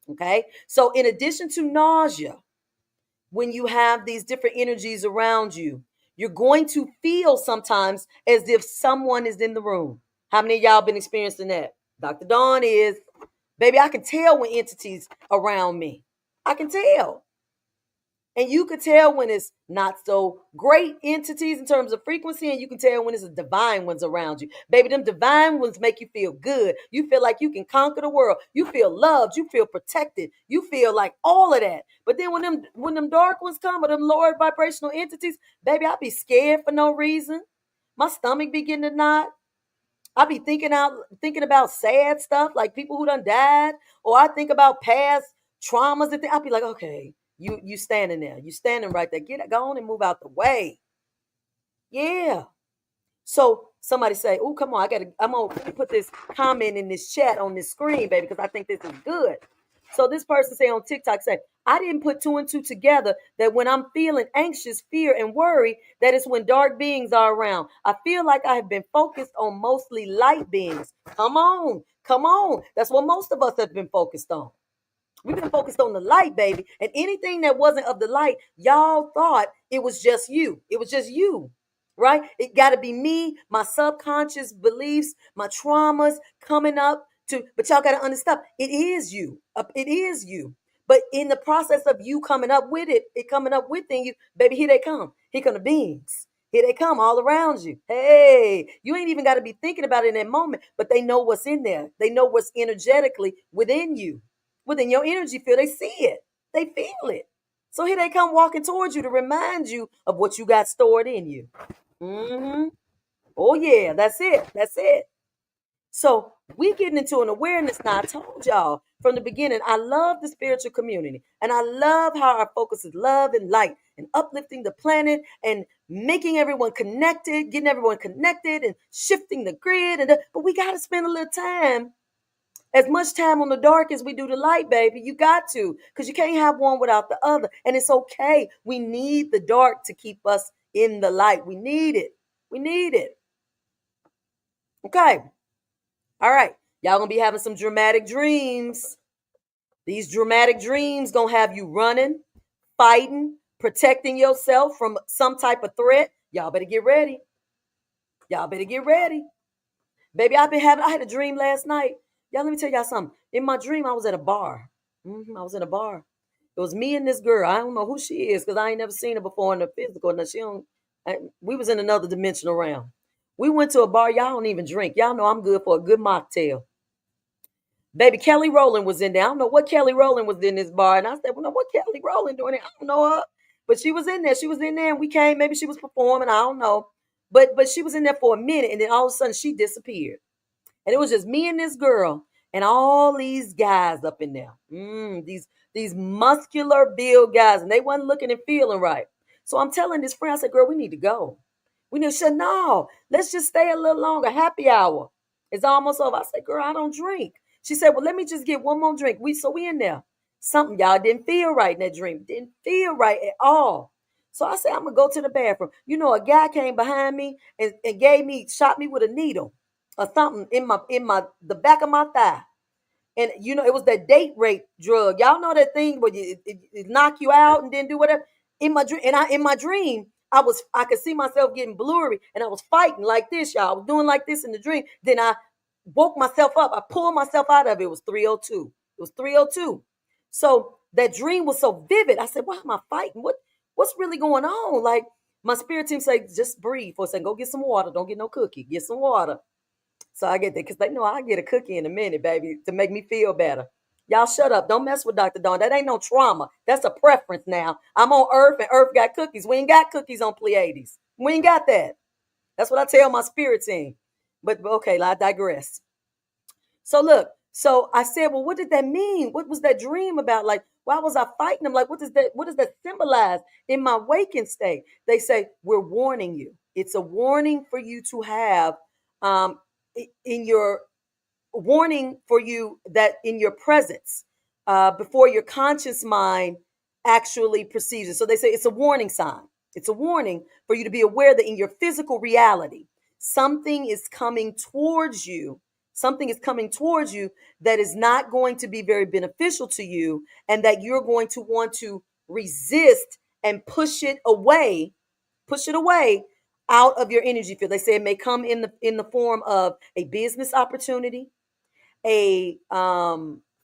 Okay? So in addition to nausea, when you have these different energies around you, you're going to feel sometimes as if someone is in the room. How many of y'all been experiencing that? Dr. Dawn is, baby, I can tell when entities around me. I can tell. And you could tell when it's not so great entities in terms of frequency, and you can tell when it's the divine ones around you. Baby, them divine ones make you feel good. You feel like you can conquer the world. You feel loved. You feel protected. You feel like all of that. But then when them dark ones come, or them lower vibrational entities, baby, I be scared for no reason. My stomach be getting a knot. I be thinking about sad stuff, like people who done died, or I think about past traumas and things. I be like, okay, you standing there, you standing right there. Go on and move out the way. Yeah. So somebody say, oh, come on, I'm gonna put this comment in this chat on this screen, baby, because I think this is good. So this person say on TikTok, say, I didn't put 2 and 2 together that when I'm feeling anxious, fear, and worry, that is when dark beings are around. I feel like I have been focused on mostly light beings. Come on. That's what most of us have been focused on. We've been focused on the light, baby. And anything that wasn't of the light, y'all thought it was just you. It was just you, right? It got to be me, my subconscious beliefs, my traumas coming up but y'all got to understand, it is you. It is you. But in the process of you coming up with it coming up within you, baby, here they come. Here come the beings. Here they come all around you. Hey, you ain't even got to be thinking about it in that moment, but they know what's in there. They know what's energetically within you. Within your energy field, they see it. They feel it. So here they come walking towards you to remind you of what you got stored in you. Oh, yeah, that's it. So we getting into an awareness now. I told y'all from the beginning, I love the spiritual community. And I love how our focus is love and light and uplifting the planet and making everyone connected, getting everyone connected and shifting the grid. But we got to spend a little time As much time on the dark as we do the light, baby. You got to, because you can't have one without the other. And it's okay. We need the dark to keep us in the light. We need it. We need it. Okay. All right. Y'all gonna be having some dramatic dreams. These dramatic dreams gonna have you running, fighting, protecting yourself from some type of threat. Y'all better get ready. Y'all better get ready. Baby, I had a dream last night. Y'all, let me tell y'all something. In my dream, I was at a bar. I was in a bar. It was me and this girl. I don't know who she is because I ain't never seen her before in the physical. No, she don't. We was in another dimensional realm. We went to a bar. Y'all don't even drink. Y'all know I'm good for a good mocktail. Baby, Kelly Rowland was in there. I don't know what Kelly Rowland was in this bar. And I said, well, no, what Kelly Rowland doing there? I don't know her. But she was in there. She was in there and we came. Maybe she was performing. I don't know. But she was in there for a minute and then all of a sudden she disappeared. And it was just me and this girl and all these guys up in there. These muscular build guys. And they wasn't looking and feeling right. So I'm telling this friend, I said, girl, we need to go. We need to say, no, let's just stay a little longer. Happy hour. It's almost over. I said, girl, I don't drink. She said, well, let me just get one more drink. We in there. Something y'all didn't feel right in that dream. Didn't feel right at all. So I said, I'm gonna go to the bathroom. You know, a guy came behind me and shot me with a needle or something in the back of my thigh. And you know, it was that date rape drug. Y'all know that thing where it knock you out and then do whatever. In my dream, I could see myself getting blurry and I was fighting like this, y'all. I was doing like this in the dream. Then I woke myself up. I pulled myself out of it. It was 3:02. It was 3:02. So that dream was so vivid. I said, why am I fighting? What's really going on? Like my spirit team say, just breathe for a second. Go get some water. Don't get no cookie. Get some water. So I get that because they know I get a cookie in a minute, baby, to make me feel better. Y'all shut up. Don't mess with Dr. Dawn. That ain't no trauma. That's a preference now. I'm on Earth and Earth got cookies. We ain't got cookies on Pleiades. We ain't got that. That's what I tell my spirit team. But okay, I digress. So look, so I said, well, what did that mean? What was that dream about? Like, why was I fighting them? Like, what does that symbolize in my waking state? They say, we're warning you. It's a warning for you to have in your warning for you that in your presence before your conscious mind actually perceives it. So they say it's a warning sign. It's a warning for you to be aware that in your physical reality, something is coming towards you. Something is coming towards you that is not going to be very beneficial to you, and that you're going to want to resist and push it away out of your energy field. They say it may come in the form of a business opportunity, a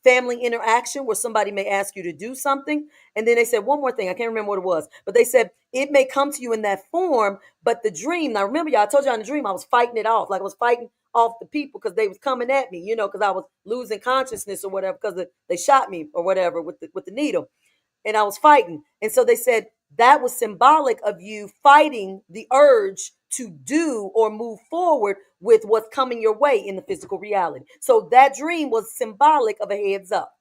family interaction where somebody may ask you to do something. And then they said one more thing. I can't remember what it was, but they said it may come to you in that form, but the dream. Now, remember, y'all, I told you in the dream, I was fighting it off. Like I was fighting off the people because they was coming at me, you know, because I was losing consciousness or whatever, because they shot me or whatever with the needle. And I was fighting. And so they said that was symbolic of you fighting the urge to do or move forward with what's coming your way in the physical reality. So that dream was symbolic of a heads up.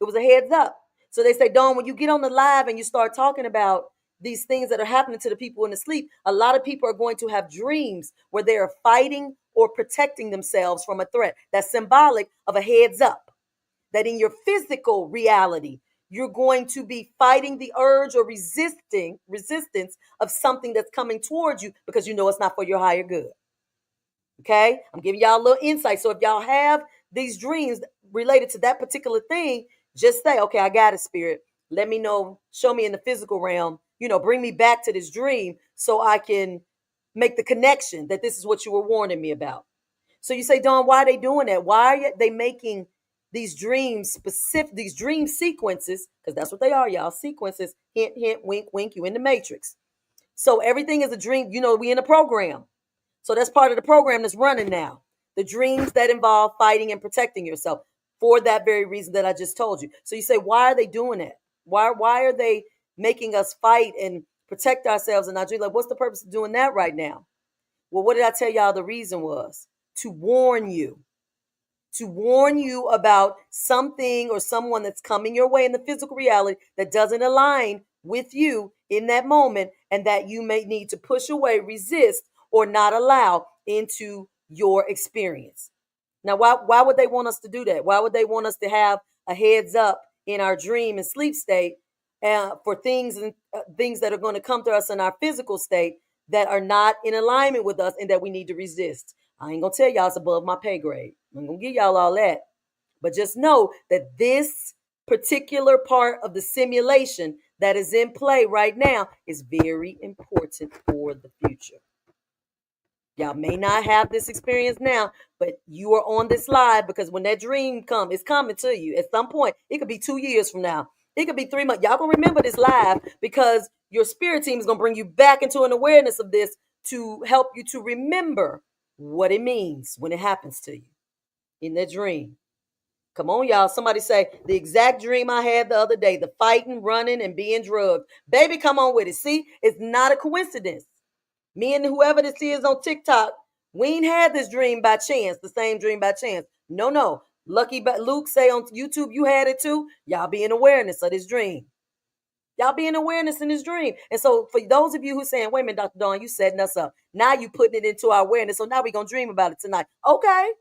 It was a heads up. So they say, Dawn, when you get on the live and you start talking about these things that are happening to the people in the sleep, a lot of people are going to have dreams where they are fighting or protecting themselves from a threat. That's symbolic of a heads up. That in your physical reality, you're going to be fighting the urge or resistance of something that's coming towards you because you know it's not for your higher good. Okay? I'm giving y'all a little insight. So if y'all have these dreams related to that particular thing, just say, okay, I got it, spirit. Let me know, show me in the physical realm, you know, bring me back to this dream so I can make the connection that this is what you were warning me about. So you say, Dawn, why are they doing that? Why are they making these dreams specific, these dream sequences? Because that's what they are, y'all. Sequences, hint, hint, wink, wink, you in the matrix. So everything is a dream. You know, we in a program. So that's part of the program that's running now. The dreams that involve fighting and protecting yourself for that very reason that I just told you. So you say, why are they doing that? Why are they making us fight and protect ourselves in our dream? Like, what's the purpose of doing that right now? Well, what did I tell y'all the reason was? To warn you about something or someone that's coming your way in the physical reality that doesn't align with you in that moment, and that you may need to push away, resist, or not allow into your experience. Now, why would they want us to do that? Why would they want us to have a heads up in our dream and sleep state for things and things that are going to come to us in our physical state that are not in alignment with us and that we need to resist? I ain't gonna tell y'all it's above my pay grade. I'm gonna give y'all all that, but just know that this particular part of the simulation that is in play right now is very important for the future. Y'all may not have this experience now, but you are on this live because when that dream comes, it's coming to you at some point. It could be 2 years from now. It could be 3 months. Y'all gonna remember this live because your spirit team is gonna bring you back into an awareness of this to help you to remember what it means when it happens to you in that dream. Come on, y'all. Somebody say the exact dream I had the other day, the fighting, running, and being drugged. Baby, come on with it. See, it's not a coincidence. Me and whoever this is on TikTok, we ain't had this dream by chance, the same dream by chance. No. Lucky but Luke say on YouTube you had it too. Y'all be in awareness of this dream. Y'all be in awareness in this dream. And so for those of you who saying, wait a minute, Dr. Dawn, you setting us up. Now you putting it into our awareness. So now we're going to dream about it tonight. Okay.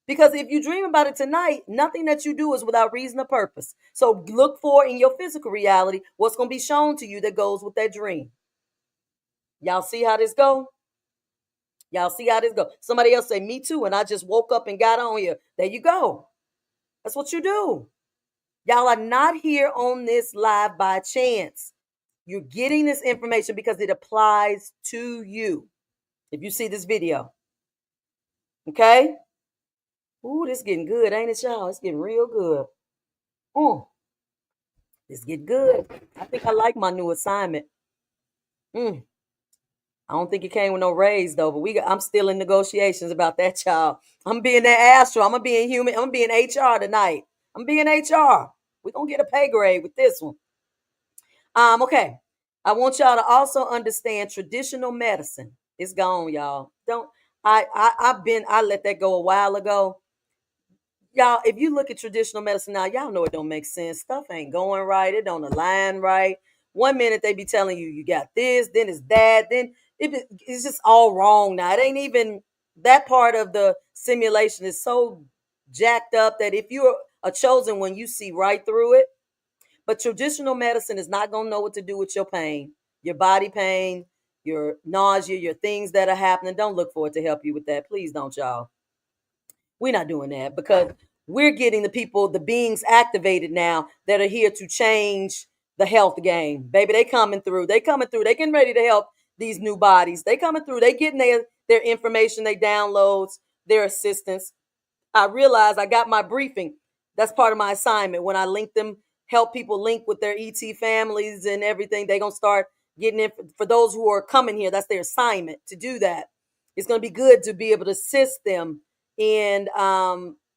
Because if you dream about it tonight, nothing that you do is without reason or purpose. So look for in your physical reality what's going to be shown to you that goes with that dream. Y'all see how this go? Y'all see how this go? Somebody else say, me too, and I just woke up and got on here. There you go. That's what you do. Y'all are not here on this live by chance. You're getting this information because it applies to you. If you see this video. Okay? Ooh, this getting good, ain't it, y'all? It's getting real good. It's getting good. I think I like my new assignment. I don't think it came with no raise though, but I'm still in negotiations about that, y'all. I'm being that astro. I'm gonna be in human. I'm gonna be in HR tonight. I'm being HR. We're gonna get a pay grade with this one. Okay. I want y'all to also understand traditional medicine. It's gone, y'all. I let that go a while ago. Y'all, if you look at traditional medicine now, y'all know it don't make sense. Stuff ain't going right. It don't align right. One minute they be telling you you got this, then it's that, then it's just all wrong now. It ain't even that part of the simulation is so jacked up that if you're a chosen one, you see right through it. But traditional medicine is not gonna know what to do with your pain, your body pain, your nausea, your things that are happening. Don't look for it to help you with that. Please don't, y'all. We're not doing that because we're getting the people, the beings activated now that are here to change the health game. Baby, they coming through. They getting ready to help these new bodies. They coming through. They getting their information, they downloads, their assistance. I realized I got my briefing. That's part of my assignment. When I link them, help people link with their ET families and everything, they're going to start getting in. For those who are coming here, that's their assignment to do that. It's going to be good to be able to assist them in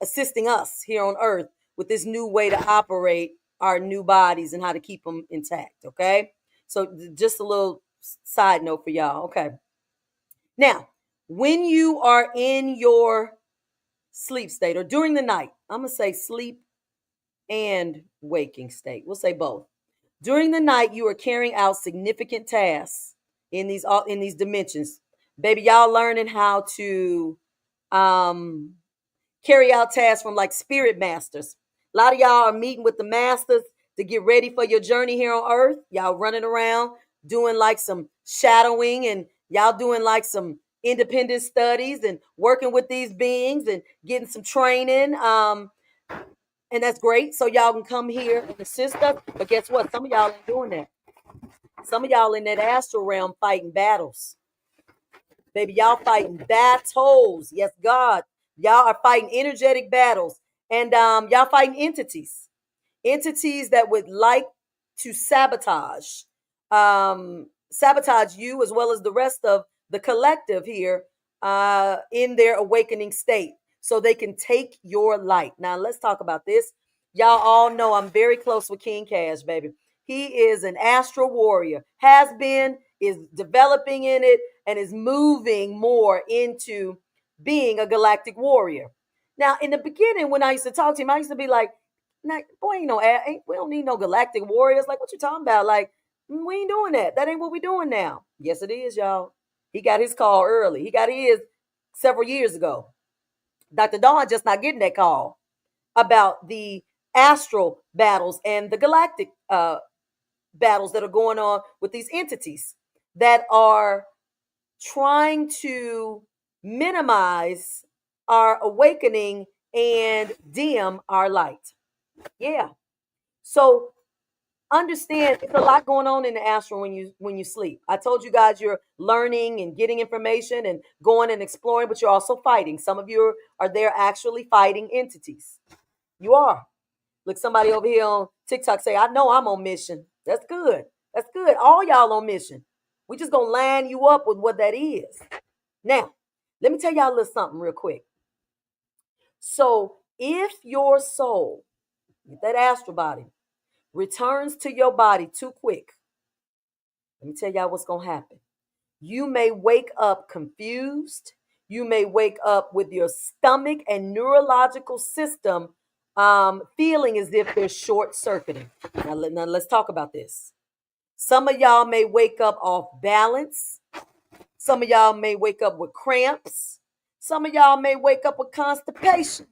assisting us here on earth with this new way to operate our new bodies and how to keep them intact. Okay. So just a little side note for y'all. Okay. Now, when you are in your sleep state or during the night, I'm going to say sleep and waking state. We'll say both. During the night, you are carrying out significant tasks in these dimensions. Baby, y'all learning how to carry out tasks from like spirit masters. A lot of y'all are meeting with the masters to get ready for your journey here on earth. Y'all running around doing like some shadowing and y'all doing like some independent studies and working with these beings and getting some training. And that's great. So y'all can come here and assist us. But guess what? Some of y'all ain't doing that. Some of y'all in that astral realm fighting battles. Baby, y'all fighting battles. Yes, God. Y'all are fighting energetic battles. And y'all fighting entities. Entities that would like to sabotage you as well as the rest of the collective here in their awakening state so they can take your light. Now, let's talk about this. Y'all all know I'm very close with King Cash, baby. He is an astral warrior, has been, is developing in it, and is moving more into being a galactic warrior. Now, in the beginning, when I used to talk to him, I used to be like, boy, we don't need no galactic warriors. Like, what you talking about? Like, we ain't doing that. That ain't what we doing now. Yes, it is, y'all. He got his call early. He got his several years ago. Dr. Dawn just not getting that call about the astral battles and the galactic battles that are going on with these entities that are trying to minimize our awakening and dim our light. Yeah. So understand it's a lot going on in the astral when you sleep. I told you guys you're learning and getting information and going and exploring, but you're also fighting. Some of you are there actually fighting entities. You are. Look, somebody over here on TikTok say, I know I'm on mission. That's good. That's good. All y'all on mission. We just gonna line you up with what that is. Now, let me tell y'all a little something real quick. So if your soul, that astral body, returns to your body too quick, let me tell y'all what's gonna happen. You may wake up confused. You may wake up with your stomach and neurological system feeling as if they're short circuiting. Now let's talk about this. Some of y'all may wake up off balance. Some of y'all may wake up with cramps. Some of y'all may wake up with constipation.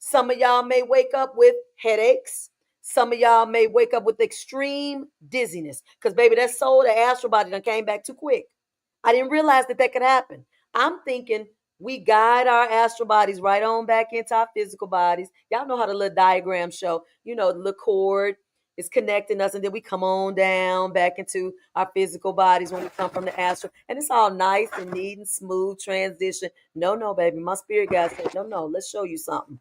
Some of y'all may wake up with headaches. Some of y'all may wake up with extreme dizziness. Because, baby, that soul, the astral body done came back too quick. I didn't realize that could happen. I'm thinking we guide our astral bodies right on back into our physical bodies. Y'all know how the little diagram show, the little cord is connecting us, and then we come on down back into our physical bodies when we come from the astral. And it's all nice and neat and smooth transition. No, baby. My spirit guy said, no, let's show you something.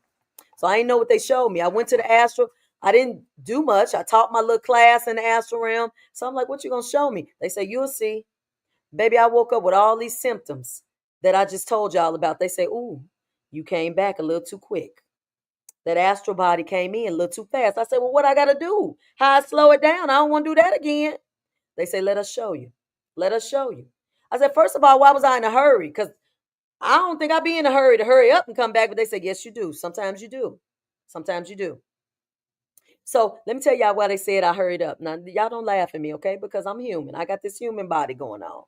So I didn't know what they showed me. I went to the astral. I didn't do much. I taught my little class in the astral realm. So I'm like, what you going to show me? They say, you'll see. Baby, I woke up with all these symptoms that I just told y'all about. They say, ooh, you came back a little too quick. That astral body came in a little too fast. I said, well, what I got to do? How I slow it down? I don't want to do that again. They say, let us show you. Let us show you. I said, first of all, why was I in a hurry? Because I don't think I'd be in a hurry to hurry up and come back. But they said, yes, you do. Sometimes you do. Sometimes you do. So let me tell y'all why they said I hurried up. Now, y'all don't laugh at me, okay? Because I'm human. I got this human body going on.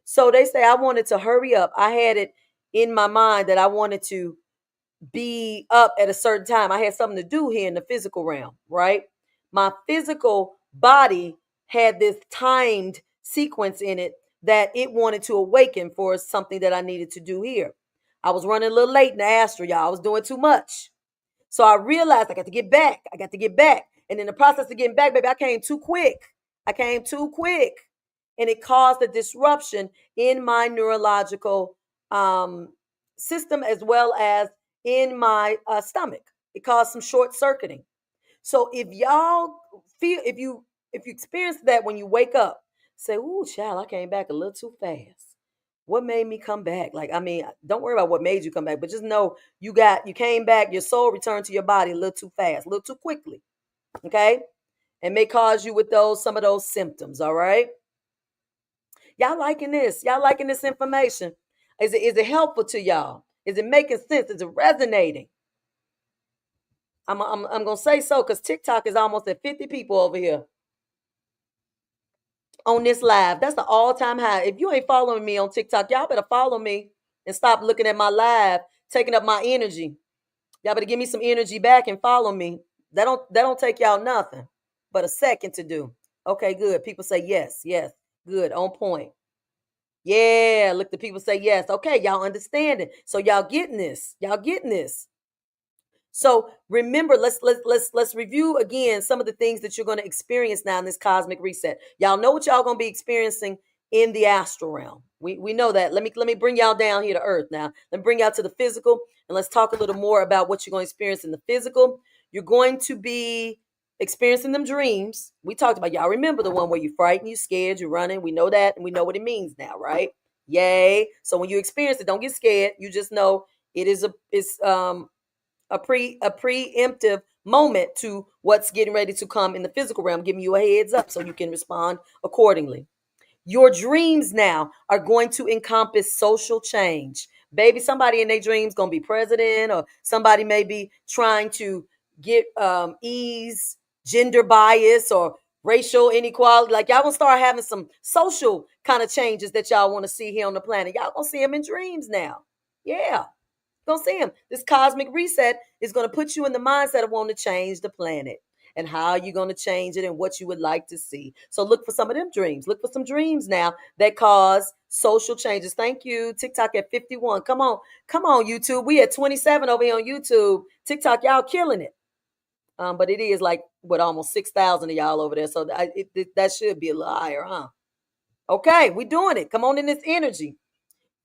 So they say I wanted to hurry up. I had it in my mind that I wanted to be up at a certain time. I had something to do here in the physical realm, right? My physical body had this timed sequence in it that it wanted to awaken for something that I needed to do here. I was running a little late in the astral, y'all. I was doing too much. So I realized I got to get back. And in the process of getting back, baby, I came too quick. And it caused a disruption in my neurological system as well as in my stomach. It caused some short circuiting. So if y'all feel, if you experience that when you wake up, say, ooh, child, I came back a little too fast. What made me come back? Don't worry about what made you come back, but just know you came back, your soul returned to your body a little too fast, a little too quickly. Okay? And may cause you with some of those symptoms, all right? Y'all liking this? Y'all liking this information? Is it helpful to y'all? Is it making sense? Is it resonating? I'm gonna say so because TikTok is almost at 50 people over here on this live. That's the all-time high. If you ain't following me on TikTok, y'all better follow me and stop looking at my live, taking up my energy. Y'all better give me some energy back and follow me. That don't take y'all nothing but a second to do. Okay, good. People say yes. Good. On point. Yeah, look, the people say yes. Okay, y'all understand it. So y'all getting this. So remember, let's review again some of the things that you're going to experience now in this cosmic reset. Y'all know what y'all going to be experiencing in the astral realm. We know that. Let me bring y'all down here to earth now. Let me bring y'all to the physical, and let's talk a little more about what you're going to experience in the physical. You're going to be experiencing them dreams. We talked about, y'all remember the one where you're frightened, you're scared, you're running. We know that, and we know what it means now, right? Yay. So when you experience it, don't get scared. You just know it's a preemptive moment to what's getting ready to come in the physical realm, giving you a heads up so you can respond accordingly. Your dreams now are going to encompass social change. Baby, somebody in their dreams going to be president, or somebody may be trying to get ease gender bias or racial inequality. Like, y'all going to start having some social kind of changes that y'all want to see here on the planet. Y'all going to see them in dreams now. Yeah. Gonna see them. This cosmic reset is gonna put you in the mindset of wanting to change the planet and how you're gonna change it and what you would like to see. So look for some of them dreams. Look for some dreams now that cause social changes. Thank you. TikTok at 51. Come on, YouTube. We at 27 over here on YouTube. TikTok, y'all killing it. But it is like what almost 6,000 of y'all over there. So that should be a little higher, huh? Okay, we doing it. Come on in this energy.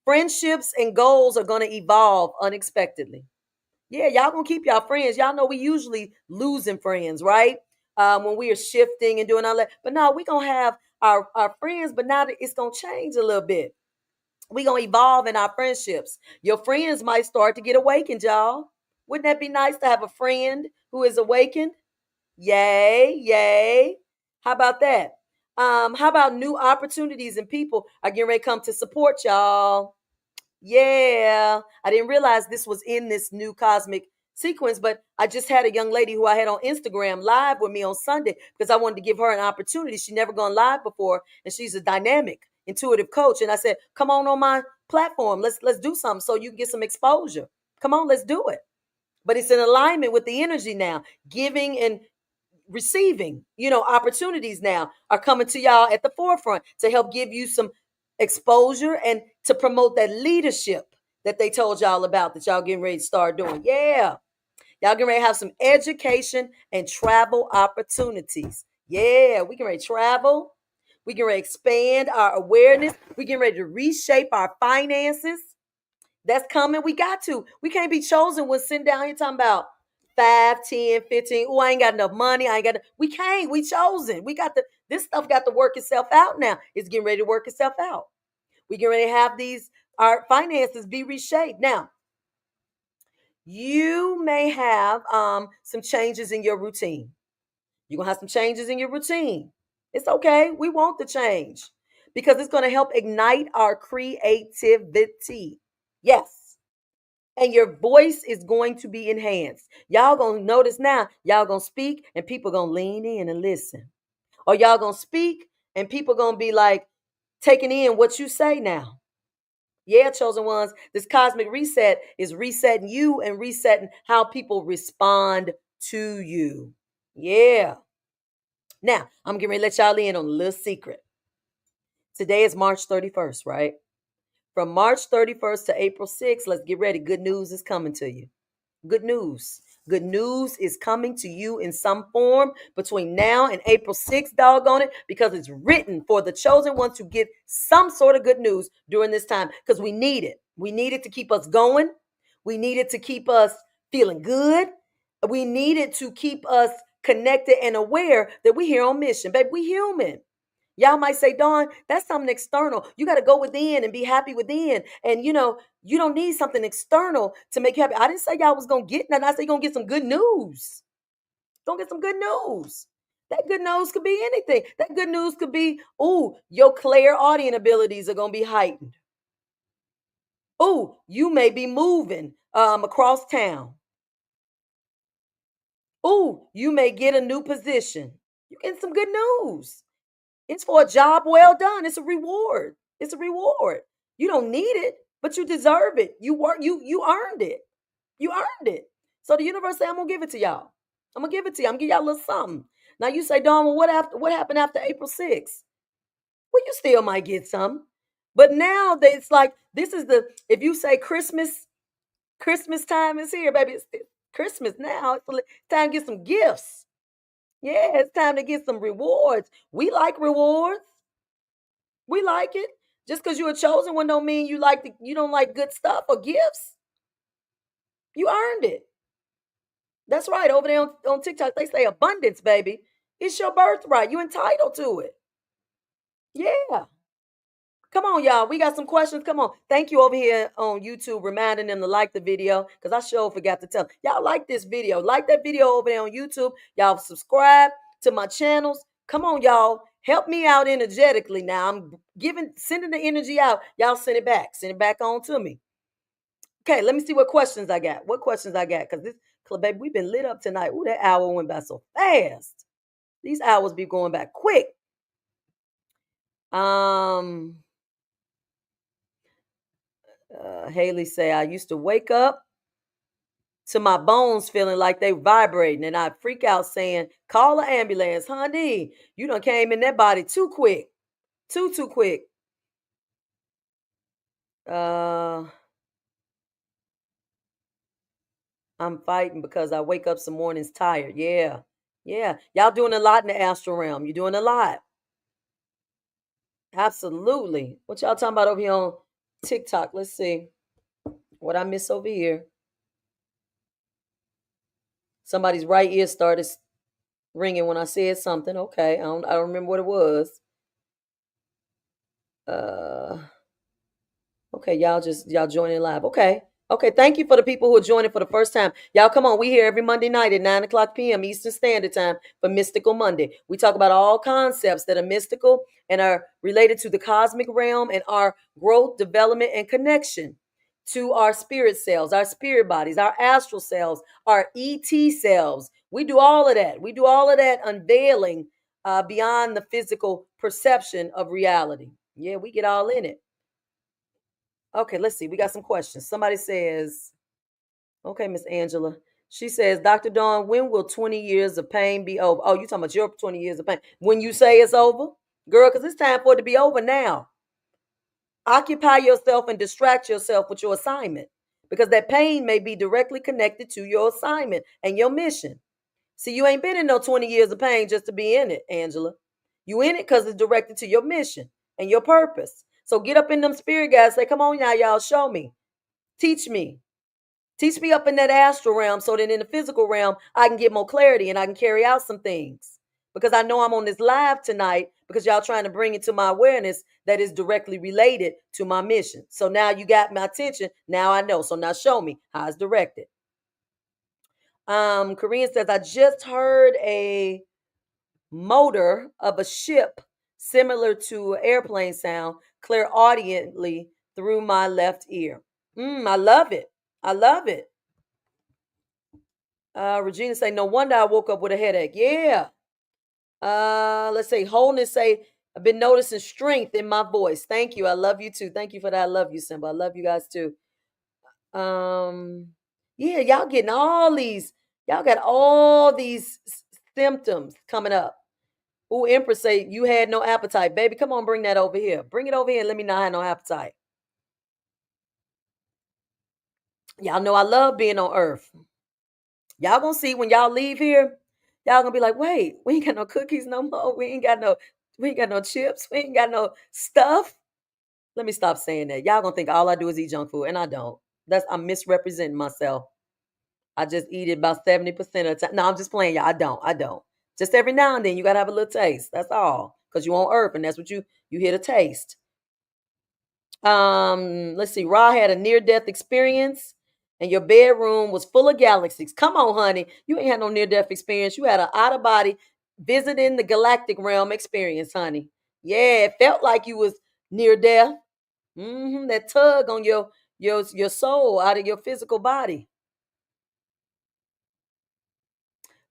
Friendships and goals are going to evolve unexpectedly. Yeah, y'all gonna keep y'all friends. Y'all know we usually losing friends, right? When we are shifting and doing all that. But now we gonna have our friends, but now it's gonna change a little bit. We gonna evolve in our friendships. Your friends might start to get awakened, y'all. Wouldn't that be nice to have a friend who is awakened? Yay, yay. How about that? How about new opportunities and people are getting ready to come to support y'all? Yeah, I didn't realize this was in this new cosmic sequence, but I just had a young lady who I had on Instagram live with me on Sunday because I wanted to give her an opportunity. She never gone live before, and she's a dynamic, intuitive coach. And I said, "Come on my platform. Let's do something so you can get some exposure. Come on, let's do it." But it's in alignment with the energy now, giving and receiving, opportunities now are coming to y'all at the forefront to help give you some exposure and to promote that leadership that they told y'all about that y'all getting ready to start doing. Yeah. Y'all getting ready to have some education and travel opportunities. Yeah, we can ready to travel. We can ready to expand our awareness. We can ready to reshape our finances. That's coming. We got to. We can't be chosen when sitting down here talking about 5, 10, 15. Oh, I ain't got enough money. I ain't got. We can't. We chosen. We got this stuff got to work itself out now. It's getting ready to work itself out. We getting ready to have our finances be reshaped. Now, you may have some changes in your routine. You're gonna have some changes in your routine. It's okay. We want the change because it's gonna help ignite our creativity. Yes. And your voice is going to be enhanced. Y'all gonna notice now, y'all gonna speak and people gonna lean in and listen. Or y'all gonna speak and people gonna be like taking in what you say now. Yeah, chosen ones, this cosmic reset is resetting you and resetting how people respond to you. Yeah. Now, I'm getting ready to let y'all in on a little secret. Today is March 31st, right? From March 31st to April 6th, let's get ready. Good news is coming to you. Good news. Good news is coming to you in some form between now and April 6th, doggone it, because it's written for the chosen ones to get some sort of good news during this time because we need it. We need it to keep us going. We need it to keep us feeling good. We need it to keep us connected and aware that we're here on mission. Baby, we human. Y'all might say, Dawn, that's something external. You got to go within and be happy within. And you don't need something external to make you happy. I didn't say y'all was gonna get nothing. I said you're gonna get some good news. Don't get some good news. That good news could be anything. That good news could be, oh, your clairaudient abilities are gonna be heightened. Oh, you may be moving across town. Oh, you may get a new position. You getting some good news. It's for a job well done. It's a reward. It's a reward. You don't need it, but you deserve it. You work. You earned it. You earned it. So the universe say, I'm gonna give it to y'all. I'm gonna give it to you. I'm gonna give y'all a little something. Now you say, Dawn, well, what happened after April 6th? Well, you still might get some. But now that it's like this is the if you say Christmas time is here, baby. It's Christmas now. It's time to get some gifts. Yeah, it's time to get some rewards. We like rewards. We like it. Just because you're a chosen one don't mean you don't like good stuff or gifts. You earned it. That's right. Over there on TikTok, they say abundance, baby. It's your birthright. You entitled to it. Yeah. Come on, y'all. We got some questions. Come on. Thank you over here on YouTube, reminding them to like the video because I sure forgot to tell. Y'all like this video. Like that video over there on YouTube. Y'all subscribe to my channels. Come on, y'all. Help me out energetically now. I'm sending the energy out. Y'all send it back. Send it back on to me. Okay, let me see what questions I got. What questions I got? Because this club, baby, we've been lit up tonight. Ooh, that hour went by so fast. These hours be going back quick. Haley say, I used to wake up to my bones feeling like they vibrating, and I freak out saying, call an ambulance. Honey, you done came in that body too quick. Too quick. Uh I'm fighting because I wake up some mornings tired. Yeah. Yeah. Y'all doing a lot in the astral realm. You're doing a lot. Absolutely. What y'all talking about over here on TikTok? Let's see what I miss over here. Somebody's right ear started ringing when I said something. Okay. I don't remember what it was. Uh Okay, y'all joining live. Okay. Okay, thank you for the people who are joining for the first time. Y'all come on, we here every Monday night at 9 o'clock p.m. Eastern Standard Time for Mystical Monday. We talk about all concepts that are mystical and are related to the cosmic realm and our growth, development, and connection to our spirit selves, our spirit bodies, our astral selves, our ET selves. We do all of that. We do all of that unveiling beyond the physical perception of reality. Yeah, we get all in it. Okay, let's see. We got some questions. Somebody says, okay, Miss Angela. She says, Dr. Dawn, when will 20 years of pain be over? Oh, you talking about your 20 years of pain. When you say it's over? Girl, because it's time for it to be over now. Occupy yourself and distract yourself with your assignment because that pain may be directly connected to your assignment and your mission. See, you ain't been in no 20 years of pain just to be in it, Angela. You in it because it's directed to your mission and your purpose. So get up in them spirit guys. Say, come on now, y'all, show me. Teach me. Teach me up in that astral realm so that in the physical realm, I can get more clarity and I can carry out some things. Because I know I'm on this live tonight because y'all trying to bring it to my awareness that is directly related to my mission. So now you got my attention. Now I know. So now show me how it's directed. Korean says, I just heard a motor of a ship similar to airplane sound clairaudiently through my left ear. I love it. I love it. Regina say, no wonder I woke up with a headache. Yeah. Let's say wholeness say, I've been noticing strength in my voice. Thank you. I love you too. Thank you for that. I love you, Simba. I love you guys too. Um, yeah, y'all got all these symptoms coming up. Ooh, Empress say you had no appetite. Baby, come on, bring that over here. Bring it over here and let me know I had no appetite. Y'all know I love being on earth. Y'all gonna see when y'all leave here, y'all gonna be like, wait, we ain't got no cookies no more. We ain't got no chips. We ain't got no stuff. Let me stop saying that. Y'all gonna think all I do is eat junk food, and I don't. I'm misrepresenting myself. I just eat it about 70% of the time. No, I'm just playing, y'all. I don't. Just every now and then you gotta have a little taste. That's all. Because you on earth, and that's what you hit a taste. Let's see. Ra had a near-death experience, and your bedroom was full of galaxies. Come on, honey. You ain't had no near-death experience. You had an out-of-body visiting the galactic realm experience, honey. Yeah, it felt like you was near death. That tug on your soul out of your physical body.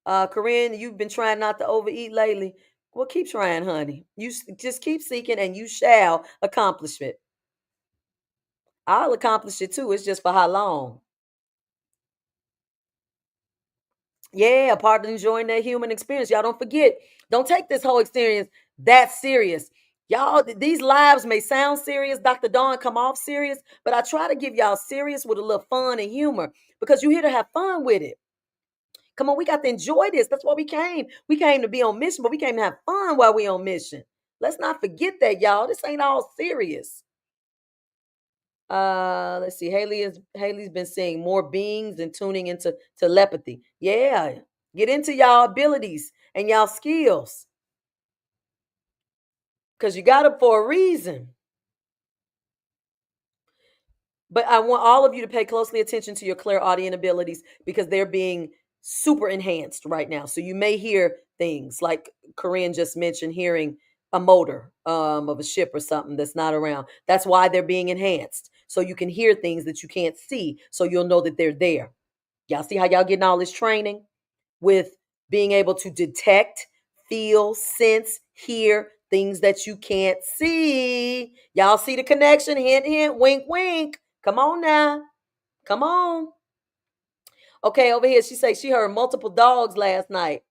Corinne, you've been trying not to overeat lately. Well, keep trying, honey. Just keep seeking, and you shall accomplish it. I'll accomplish it too. It's just for how long. Yeah, part of enjoying that human experience. Y'all don't forget. Don't take this whole experience that serious. Y'all, these lives may sound serious. Dr. Dawn come off serious, but I try to give y'all serious with a little fun and humor because you're here to have fun with it. Come on, we got to enjoy this. That's why we came. We came to be on mission, but we came to have fun while we on mission. Let's not forget that, y'all. This ain't all serious. Let's see. Haley's been seeing more beings and tuning into telepathy. Yeah. Get into y'all abilities and y'all skills. Because you got them for a reason. But I want all of you to pay closely attention to your clairaudient abilities because they're being super enhanced right now. So you may hear things like Corinne just mentioned, hearing a motor of a ship or something that's not around. That's why they're being enhanced. So you can hear things that you can't see. So you'll know that they're there. Y'all see how y'all getting all this training with being able to detect, feel, sense, hear things that you can't see. Y'all see the connection? Hint, hint, wink, wink. Come on now. Come on. Okay, over here, she say she heard multiple dogs last night.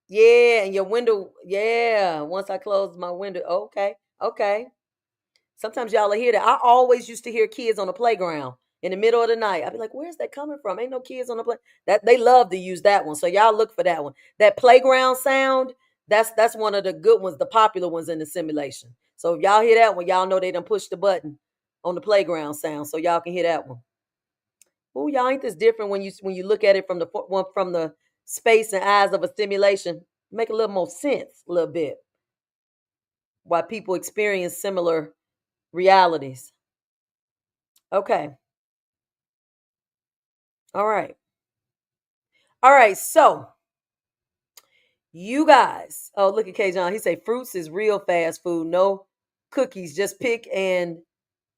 Yeah, and your window. Yeah, once I closed my window. Okay, okay. Sometimes y'all will hear that. I always used to hear kids on the playground in the middle of the night. I'd be like, "Where's that coming from? Ain't no kids on the play." That they love to use that one. So y'all look for that one. That playground sound. That's one of the good ones, the popular ones in the simulation. So if y'all hear that one, y'all know they done pushed the button on the playground sound, so y'all can hear that one. Oh, y'all ain't this different when you look at it from the space and eyes of a simulation. Make a little more sense, a little bit. Why people experience similar realities. Okay. All right. All right. So you guys. Oh, look at K John. He say fruits is real fast food. No cookies. Just pick and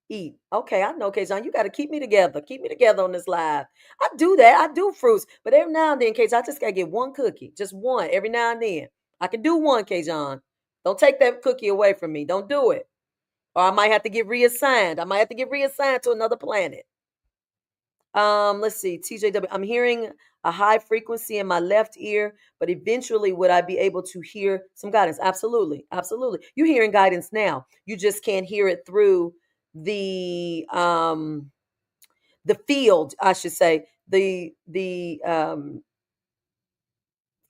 eat. Okay, I know, K John. You got to keep me together. Keep me together on this live. I do that. I do fruits, but every now and then, K John, I just gotta get one cookie. Just one every now and then. I can do one, K John. Don't take that cookie away from me. Don't do it. Or I might have to get reassigned. I might have to get reassigned to another planet. Let's see, TJW. I'm hearing a high frequency in my left ear, but eventually would I be able to hear some guidance? Absolutely, absolutely. You're hearing guidance now. You just can't hear it through the field, I should say, the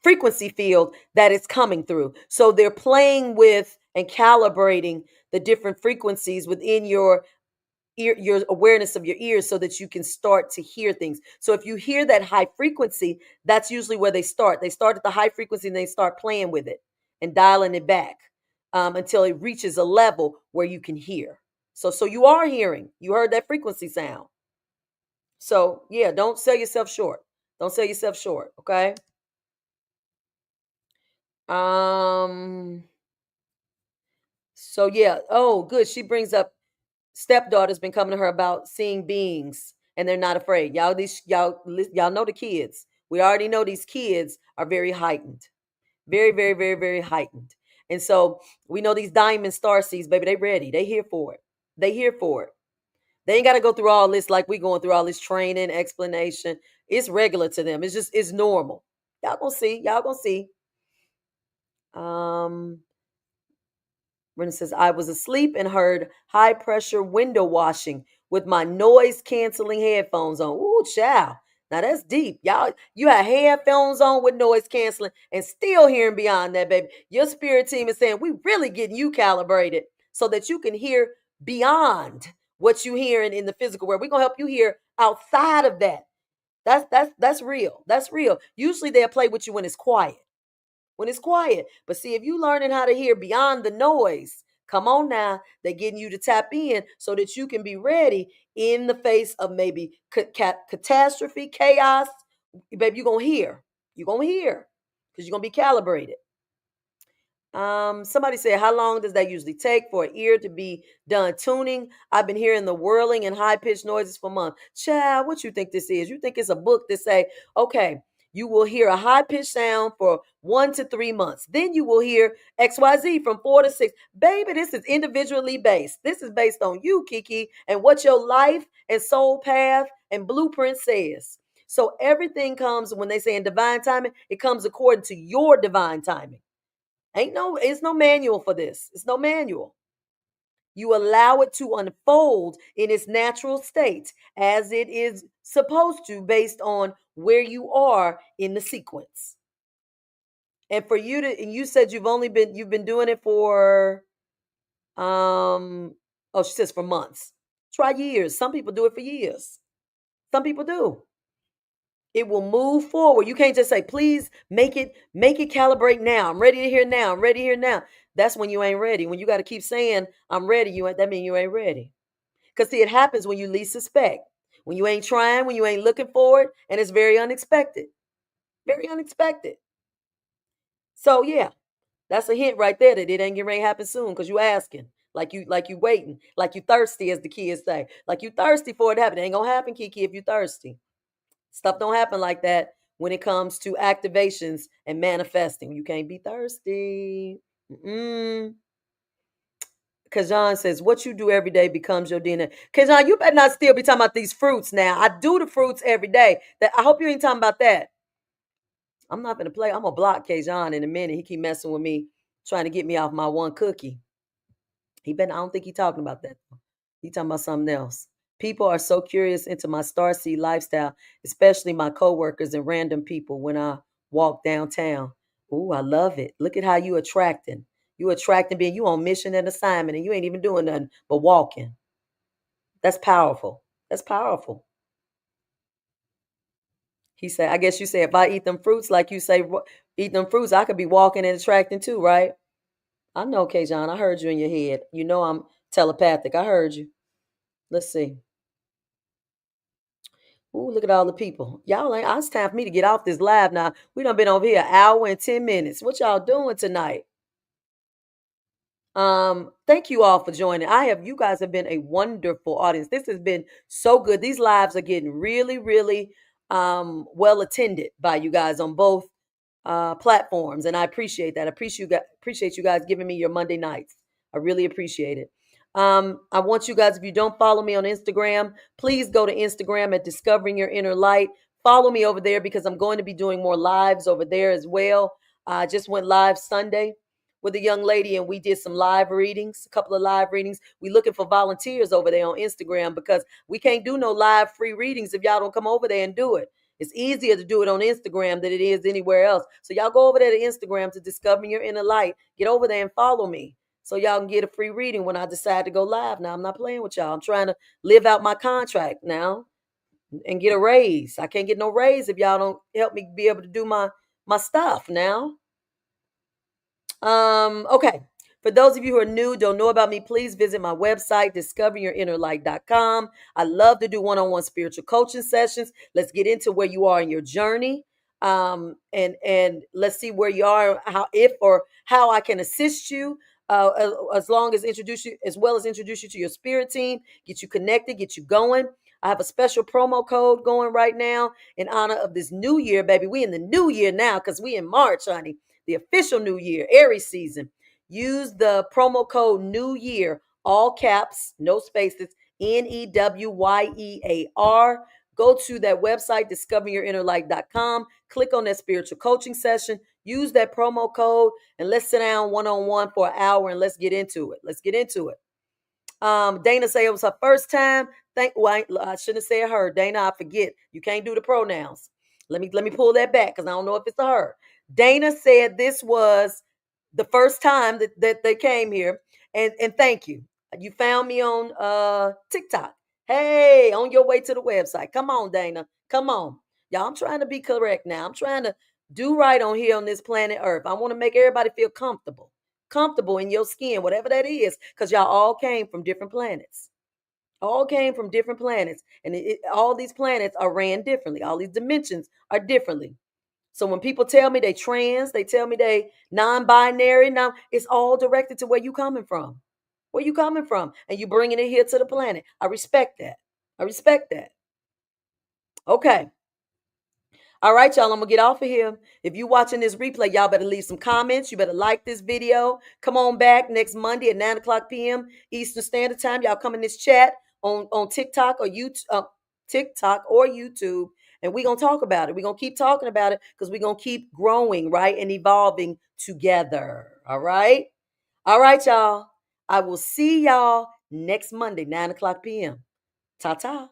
frequency field that it's coming through. So they're playing with and calibrating the different frequencies within your awareness of your ears so that you can start to hear things. So if you hear that high frequency, that's usually where they start. They start at the high frequency and they start playing with it and dialing it back until it reaches a level where you can hear. So you are hearing. You heard that frequency sound. So yeah, don't sell yourself short. Don't sell yourself short. Okay. Um. So yeah. Oh, good. She brings up stepdaughter's been coming to her about seeing beings and they're not afraid. Y'all know the kids. We already know these kids are very heightened. Very, very, very, very heightened. And so we know these diamond star seeds, baby, they ready. They here for it. They here for it. They ain't got to go through all this like we going through all this training, explanation. It's regular to them. It's normal. Y'all gonna see. Y'all gonna see. Um, Brenda says, I was asleep and heard high pressure window washing with my noise canceling headphones on. Ooh, child. Now that's deep. Y'all, you had headphones on with noise canceling and still hearing beyond that, baby. Your spirit team is saying, we really getting you calibrated so that you can hear beyond what you hearing in the physical world. We're gonna help you hear outside of that. That's real. That's real. Usually they'll play with you when it's quiet. When it's quiet. But see, if you learning how to hear beyond the noise, come on now, they're getting you to tap in so that you can be ready in the face of maybe catastrophe, chaos. Baby, you're going to hear. You're going to hear because you're going to be calibrated. Somebody said, how long does that usually take for an ear to be done tuning? I've been hearing the whirling and high pitched noises for months. Child, what you think this is? You think it's a book that say, okay, you will hear a high pitched sound for 1 to 3 months. Then you will hear XYZ from 4 to 6. Baby, this is individually based. This is based on you, Kiki, and what your life and soul path and blueprint says. So everything comes when they say in divine timing, it comes according to your divine timing. It's no manual for this. It's no manual. You allow it to unfold in its natural state as it is supposed to based on where you are in the sequence. And for you to, and you said you've been doing it for, oh, she says for months. Try years. Some people do it for years. Some people do. It will move forward. You can't just say, please make it calibrate now. I'm ready to hear now. I'm ready to hear now. That's when you ain't ready. When you got to keep saying, I'm ready, that means you ain't ready. Because see, it happens when you least suspect. When you ain't trying, when you ain't looking for it, and it's very unexpected. Very unexpected. So yeah, that's a hint right there that it ain't getting ready to happen soon because you asking. Like you waiting. Like you thirsty, as the kids say. Like you thirsty for it to happen. It ain't gonna happen, Kiki, if you thirsty. Stuff don't happen like that when it comes to activations and manifesting. You can't be thirsty. Because Kajan says, what you do every day becomes your DNA. Kajan, you better not still be talking about these fruits now. I do the fruits every day. I hope you ain't talking about that. I'm not going to play. I'm going to block Kajan in a minute. He keep messing with me, trying to get me off my one cookie. I don't think he talking about that. He talking about something else. People are so curious into my starseed lifestyle, especially my coworkers and random people when I walk downtown. Ooh, I love it. Look at how you attracting. You attracting being you on mission and assignment, and you ain't even doing nothing but walking. That's powerful. That's powerful. He said, I guess you say if I eat them fruits, like you say, eat them fruits, I could be walking and attracting too, right? I know, Kajan. I heard you in your head. You know I'm telepathic. I heard you. Let's see. Ooh, look at all the people. Y'all ain't, it's time for me to get off this live now. We done been over here an hour and 10 minutes. What y'all doing tonight? Thank you all for joining. You guys have been a wonderful audience. This has been so good. These lives are getting really, really well attended by you guys on both platforms, and I appreciate that. I appreciate you guys giving me your Monday nights. I really appreciate it. I want you guys, if you don't follow me on Instagram, please go to Instagram at Discovering Your Inner Light. Follow me over there because I'm going to be doing more lives over there as well. I just went live Sunday with a young lady and we did some live readings, a couple of live readings. We looking for volunteers over there on Instagram because we can't do no live free readings if y'all don't come over there and do it. It's easier to do it on Instagram than it is anywhere else. So y'all go over there to Instagram to Discover Your Inner Light. Get over there and follow me so y'all can get a free reading when I decide to go live. Now, I'm not playing with y'all. I'm trying to live out my contract now and get a raise. I can't get no raise if y'all don't help me be able to do my stuff now. Okay. For those of you who are new, don't know about me, please visit my website, discoveringyourinnerlight.com. I love to do one-on-one spiritual coaching sessions. Let's get into where you are in your journey. And let's see where you are, how I can assist you. As long as introduce you, as well as introduce you to your spirit team, get you connected, get you going. I have a special promo code going right now in honor of this new year, baby. We in the new year now because we in March, honey. The official new year, Aries season. Use the promo code New Year, all caps, no spaces, NEWYEAR. Go to that website, discoveringyourinnerlight.com. Click on that spiritual coaching session. Use that promo code and let's sit down one-on-one for an hour and let's get into it. Let's get into it. Dana said it was her first time. I shouldn't have said her. Dana, I forget. You can't do the pronouns. Let me pull that back because I don't know if it's a her. Dana said this was the first time that they came here. And thank you. You found me on TikTok. Hey, on your way to the website. Come on, Dana. Come on. Y'all, I'm trying to be correct now. I'm trying to do right on here on this planet Earth. I want to make everybody feel comfortable in your skin, whatever that is, because y'all all came from different planets. All came from different planets. And all these planets are ran differently. All these dimensions are differently. So when people tell me they trans, they tell me they non-binary, now it's all directed to where you coming from. Where you coming from? And you bringing it here to the planet. I respect that. I respect that. Okay. All right, y'all, I'm going to get off of here. If you're watching this replay, y'all better leave some comments. You better like this video. Come on back next Monday at 9 o'clock p.m. Eastern Standard Time. Y'all come in this chat on TikTok or YouTube, and we're going to talk about it. We're going to keep talking about it because we're going to keep growing, right, and evolving together. All right? All right, y'all. I will see y'all next Monday, 9 o'clock p.m. Ta-ta.